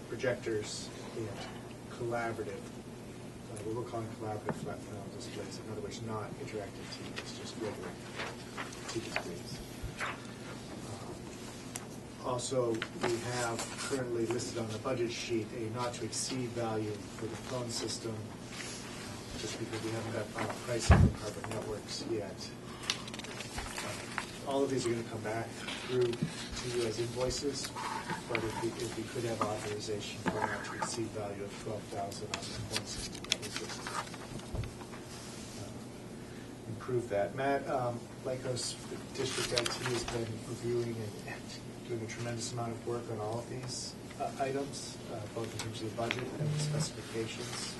projectors and collaborative, what we're calling collaborative flat panel displays. In other words, not interactive TVs, just regular TV screens. Also, we have currently listed on the budget sheet a not-to-exceed value for the phone system, just because we haven't got final pricing from Carbon Networks yet. All of these are going to come back through to you as invoices, but if we could have authorization for a not-to-exceed value of $12,000 on the phone system, that was just improve that. Matt, Lycos District IT has been reviewing and doing a tremendous amount of work on all of these items, both in terms of the budget and the specifications.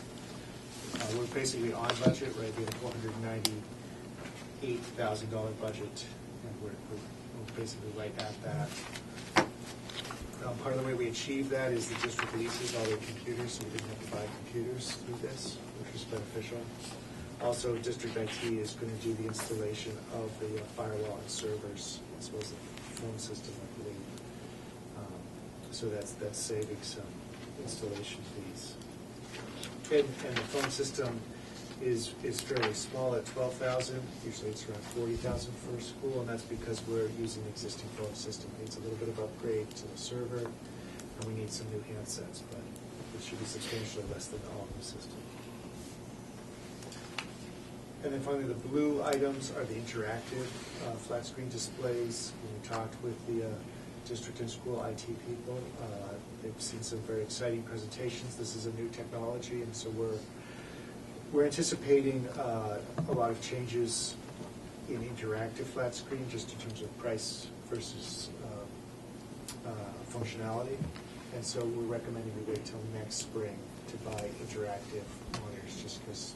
We're basically on budget, right? We have a $498,000 budget, and we're basically right at that. Part of the way we achieve that is the district leases all their computers, so we didn't have to buy computers through this, which was beneficial. Also, District IT is going to do the installation of the firewall and servers, as well as the phone system, I believe. So that's saving some installation fees. And the phone system is fairly small at $12,000. Usually it's around $40,000 for a school, and that's because we're using the existing phone system. It needs a little bit of upgrade to the server, and we need some new handsets, but it should be substantially less than the all-new system. And then finally, the blue items are the interactive flat screen displays. When we talked with the district and school IT people, they've seen some very exciting presentations. This is a new technology, and so we're anticipating a lot of changes in interactive flat screen, just in terms of price versus functionality. And so we're recommending we wait till next spring to buy interactive monitors, just because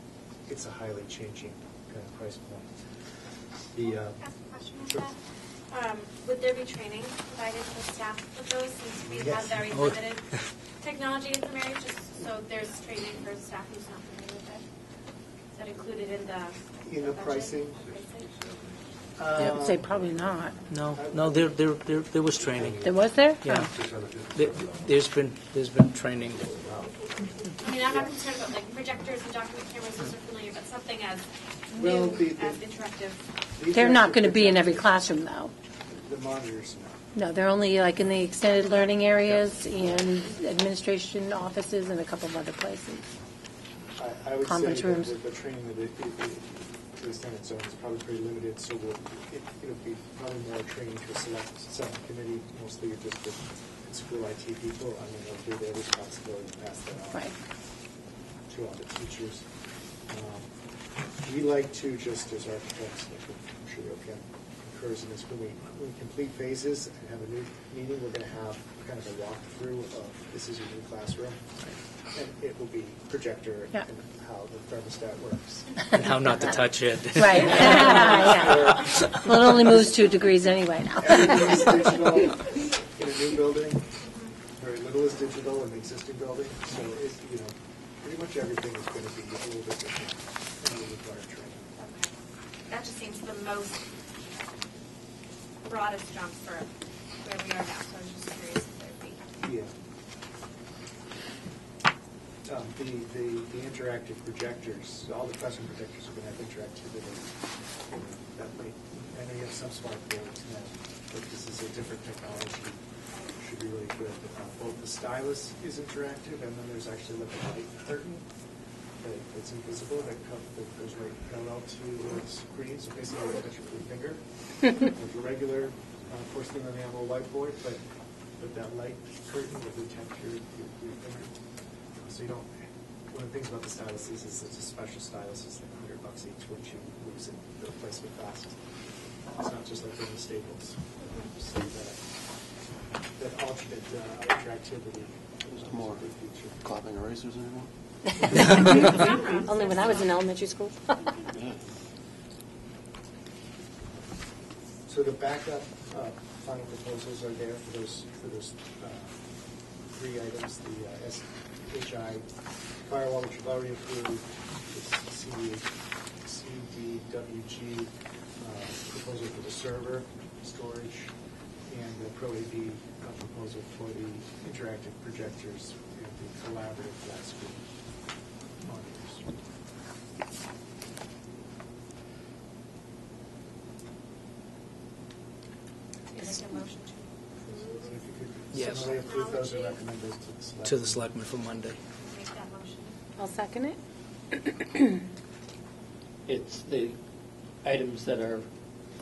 it's a highly changing kind of price point. Ask a question about that. Would there be training provided for staff with those, since we have very limited technology in some areas, just so there's training for staff who's not familiar with it? Is that included in the budget? Pricing? I would say probably not. No, there was training. There was there? Yeah. Oh. There's been training. I mean, I'm not concerned about like projectors and document cameras, those are familiar, but something as new Well, as interactive. They're not going to be in every classroom, though. The monitors, no. No, they're only like in the extended learning areas and administration offices and a couple of other places. I would Conference say rooms. that the training that to the extent zone is probably pretty limited, so it'll be probably more training to a select subcommittee, mostly your district and school IT people. I mean, they'll do their responsibility to pass that on to all the teachers. We like to, just as architects, like I'm sure you can concurs in this, when we complete phases and have a new meeting, we're going to have kind of a walkthrough of this is your new classroom. And it will be projector and how the thermostat works. And how not to touch it. Right. Yeah. Well, it only moves 2 degrees anyway now. Everything is digital in a new building. Very little is digital in the existing building. So pretty much everything is going to be a little bit different and will require training. That just seems the most broadest jump for where we are now, so I was just curious if there'd be. Yeah. The interactive projectors, all the classroom projectors are going to have interactivity. That might, I know you have some smart boards now, but this is a different technology. It should be really good. Both the stylus is interactive, and then there's actually like a light curtain that's invisible that goes right parallel to the screen. So basically, you touch it with your finger. With a regular porcelain enamel whiteboard, but that light curtain will detect your finger. So you don't. One of the things about the stylus is it's a special stylus. It's like $100 each, which you lose and replace it fast. It's not just like in the Staples. So that alternate interactivity is a More good feature. clapping erasers anymore? Only when I was in elementary school. Yeah. So the backup final proposals are there for those 3 items. The SHI firewall, which we've already approved, the CDWG proposal for the server storage, and the Pro AV proposal for the interactive projectors and the collaborative flat screen monitors. Is there a motion to approve? Yes. Similarly approve those and recommend those to the select. To the selectmen for Monday. Make that motion. I'll second it. It's the items that are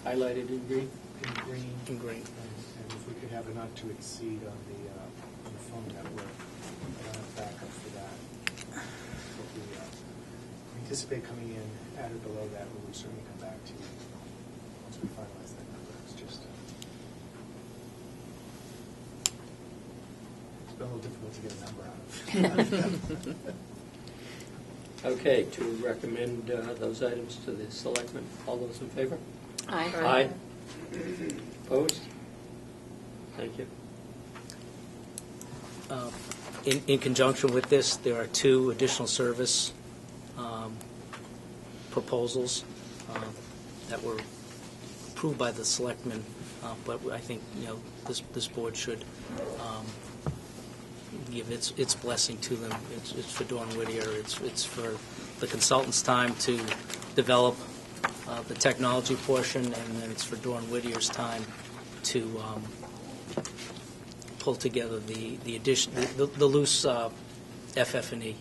highlighted in green. In green. In green. And if we could have a not to exceed on the phone network, backup for that. If we anticipate coming in at or below that, we would certainly come back to you once we finalize that number. It's just, it's been a little difficult to get a number out of. Okay, to recommend those items to the selectmen. All those in favor? Aye. Aye. Opposed? Thank you. In conjunction with this, there are 2 additional service proposals that were approved by the selectmen, but I think, this board should give its blessing to them. It's for Dawn Whittier. It's for the consultant's time to develop the technology portion, and then it's for Dawn Whittier's time to pull together the addition, the loose FF&E,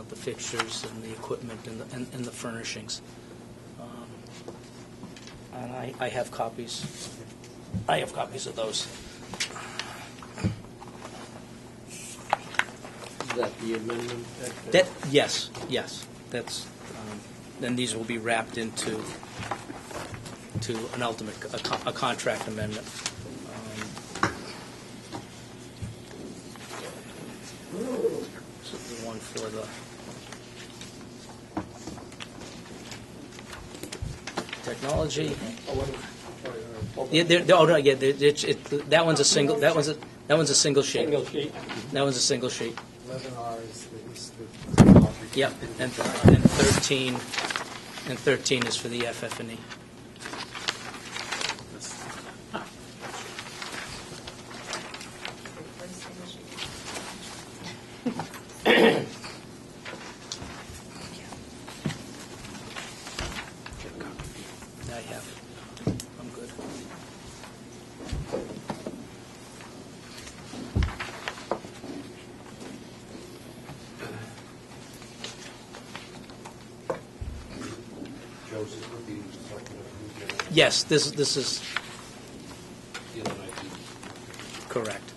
the fixtures and the equipment and the furnishings. And I have copies. I have copies of those. Is that the amendment? Yes. That's then these will be wrapped into an ultimate a contract amendment. So the one for the technology. That one's a single. That one's a single sheet. Single sheet. That one's a single sheet. 11R is the Yep, and 13 is for the FF&E. I have it. I'm good. Joseph would be selected approved. Yes, this is The other night, correct.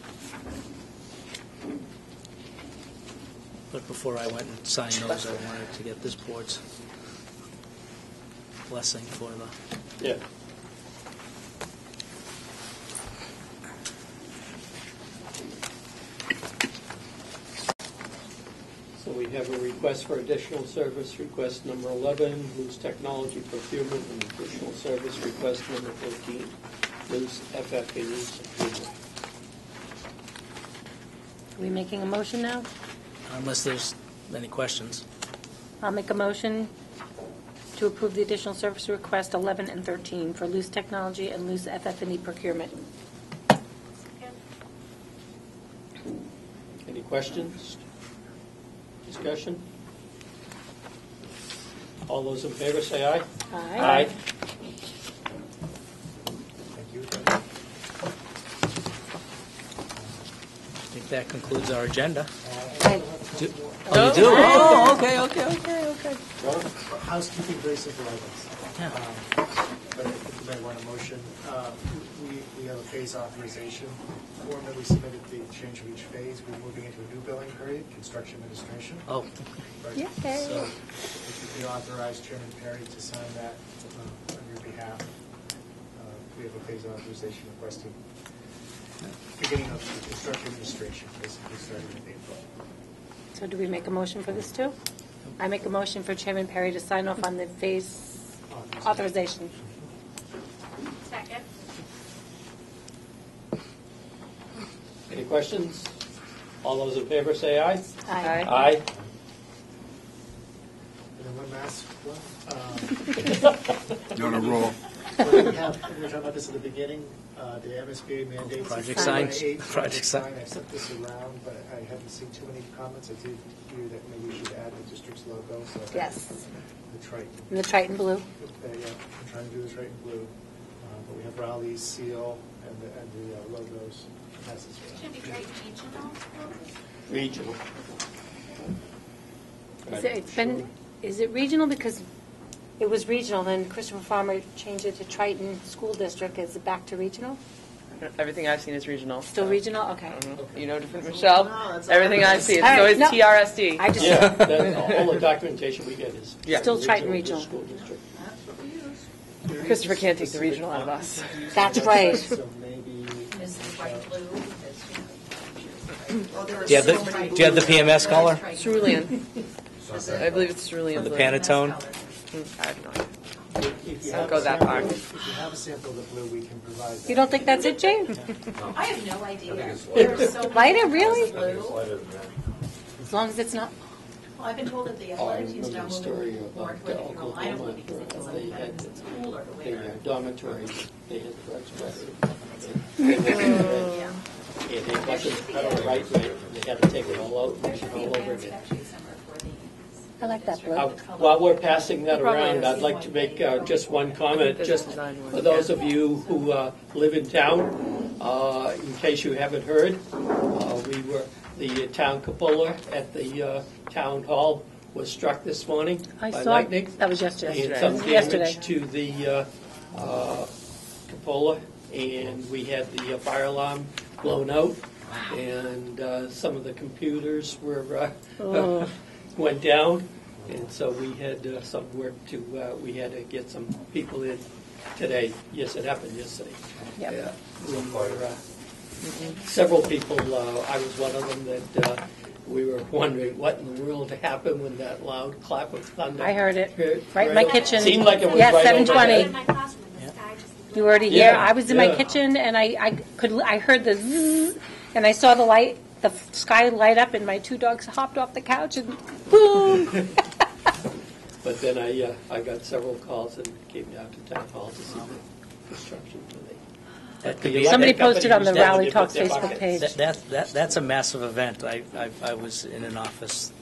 But before I went and signed those, I wanted to get this board's blessing for the. Yeah. So we have a request for additional service, request number 11, Loose Technology Procurement, and additional service, request number 13, Loose FF&E Procurement. Are we making a motion now? Unless there's any questions. I'll make a motion to approve the additional service request 11 and 13 for loose technology and loose FF&E procurement. Second. Any questions? Discussion? All those in favor say aye. Aye. Thank you. I think that concludes our agenda. Aye. You do? Oh, okay. Housekeeping, very simple items. Yeah. But I think you might want a motion. We have a phase authorization form that we submitted, the change of each phase. We're moving into a new billing period, construction administration. Oh, Right. Yay. So if you could authorize Chairman Perry to sign that on your behalf, we have a phase authorization requesting beginning of the construction administration, basically starting in April. So do we make a motion for this too? I make a motion for Chairman Perry to sign off on the phase authorization. Second. Any questions? All those in favor say aye. Aye. Aye. And then one last one. You're on a roll. We were talking about this at the beginning, the MSBA mandates. Project signs. Project sign. I sent this around, but I haven't seen too many comments. I did hear that maybe we should add the district's logo. So Yes. The Triton. And the Triton blue. Yeah, I'm trying to do this right in blue. But we have Raleigh's seal and the logos necessary. Should be Triton Regional. Regional. Is it regional? Because it was regional, then Christopher Farmer changed it to Triton School District. Is it back to regional? Everything I've seen is regional. Still regional? Okay. I don't know. You know different, Michelle? No, that's Everything I all see, it's All right, always no. TRSD. I just, Yeah, all the documentation we get is. Still Triton Regional. School district. That's what we use. Christopher can't take the regional out of us. That's right. So maybe. Oh, there are Do you have so the, many do you have the PMS color? Cerulean. I believe it's cerulean. The blue. Pantone? I have no idea. If you Don't have go a that sample- far. If you have a sample of the blue, we can provide that. You don't think that's it, Jane? I have no idea. it's There are so many Lighter, really? I think it's lighter than that. As long as it's not. Well, I've been told that the Oh, I athletic team's now remember the story moving more about toward the Carolina Oklahoma. one because they feel They something better had because it's cooler the the winter. dormitories, they had drugs ready. Yeah. And it wasn't the right way, they had to take it all out and all over again. I like that blue. While we're passing that It probably around, is. I'd like to make just one comment, This just design one, for those yeah. of you who live in town. In case you haven't heard, the town cupola at the town hall was struck this morning I by saw, lightning. that was yesterday. And some Yesterday. damage to the cupola, and we had the fire alarm blown out, and some of the computers were Oh. went down, and so we had some work to, we had to get some people in today. Yes, it happened yesterday. Yep. Yeah, we were, several people, I was one of them that we were wondering what in the world happened when that loud clap of thunder. I heard it. Right in my kitchen. Seemed like it was Yes, right 7:20. overhead. In my classroom, and the sky just. You were already here. Yeah, I was in my yeah. kitchen, and I heard the zzz, and I saw the light, the sky light up, and my two dogs hopped off the couch, and boom. But then I got several calls and came down to town hall to see the construction today. That could be- Somebody posted on the Company Rally used Talks their Facebook buckets. page. That's a massive event. I was in an office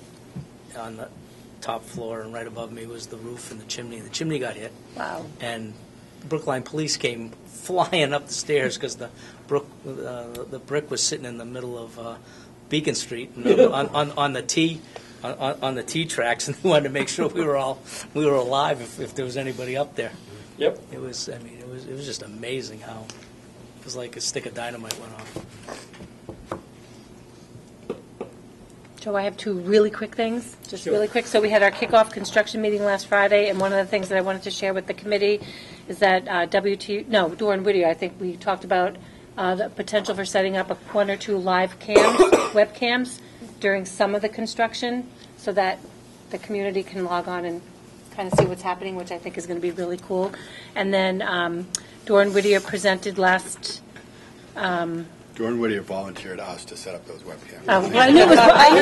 on the top floor, and right above me was the roof and the chimney. The chimney got hit, Wow. and Brookline Police came flying up the stairs because the brick was sitting in the middle of Beacon Street on the T. On the T tracks, and we wanted to make sure we were alive if there was anybody up there. Yep. It was just amazing how it was like a stick of dynamite went off. Joe, I have two really quick things, just Sure. really quick. So we had our kickoff construction meeting last Friday, and one of the things that I wanted to share with the committee is that Doran Whittier, I think we talked about the potential for setting up one or two live webcams during some of the construction so that the community can log on and kind of see what's happening, which I think is going to be really cool. And then Doran Whittier presented last Jordan Whittier volunteered us to set up those webcams. well, I knew you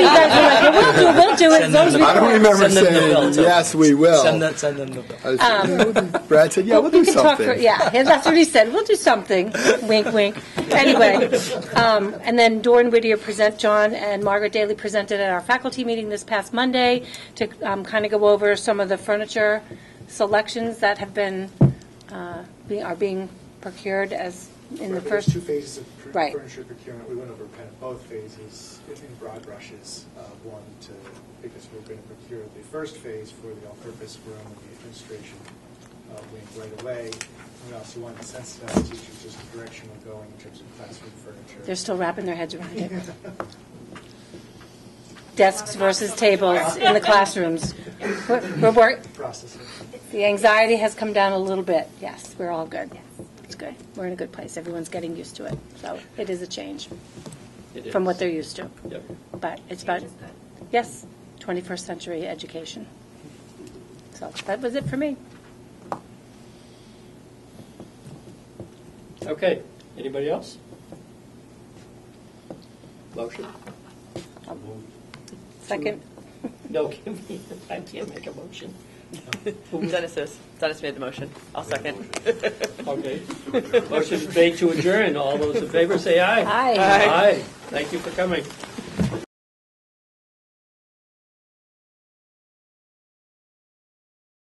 guys were like, we'll do it. As long as we I don't remember Send them the bill, saying, too. yes, we will. Send them the bill. Brad said, yeah, we'll do You can talk something. that's what he said. We'll do something. Wink, wink. Anyway, and then Doran Whittier John and Margaret Daly presented at our faculty meeting this past Monday to kind of go over some of the furniture selections that have been are being procured as in the There's first. two phases of Right. furniture procurement. We went over kind of both phases in broad brushes. Because we're going to procure the first phase for the all-purpose room and the administration wing right away. We also want to sensitize teachers as to the direction we're going in terms of classroom furniture. They're still wrapping their heads around it. Desks versus tables in the classrooms. We're Processing. the anxiety has come down a little bit. Yes, we're all good. It's good. We're in a good place. Everyone's getting used to it. So it is a change It from is. what they're used to. Yep. But it's about, yes, 21st century education. So that was it for me. Okay, anybody else? Motion? Second. No, give me, I can't make a motion. Dennis made the motion. I'll second. Okay. Motion is made to adjourn. All those in favor say aye. Aye. Aye. Thank you for coming.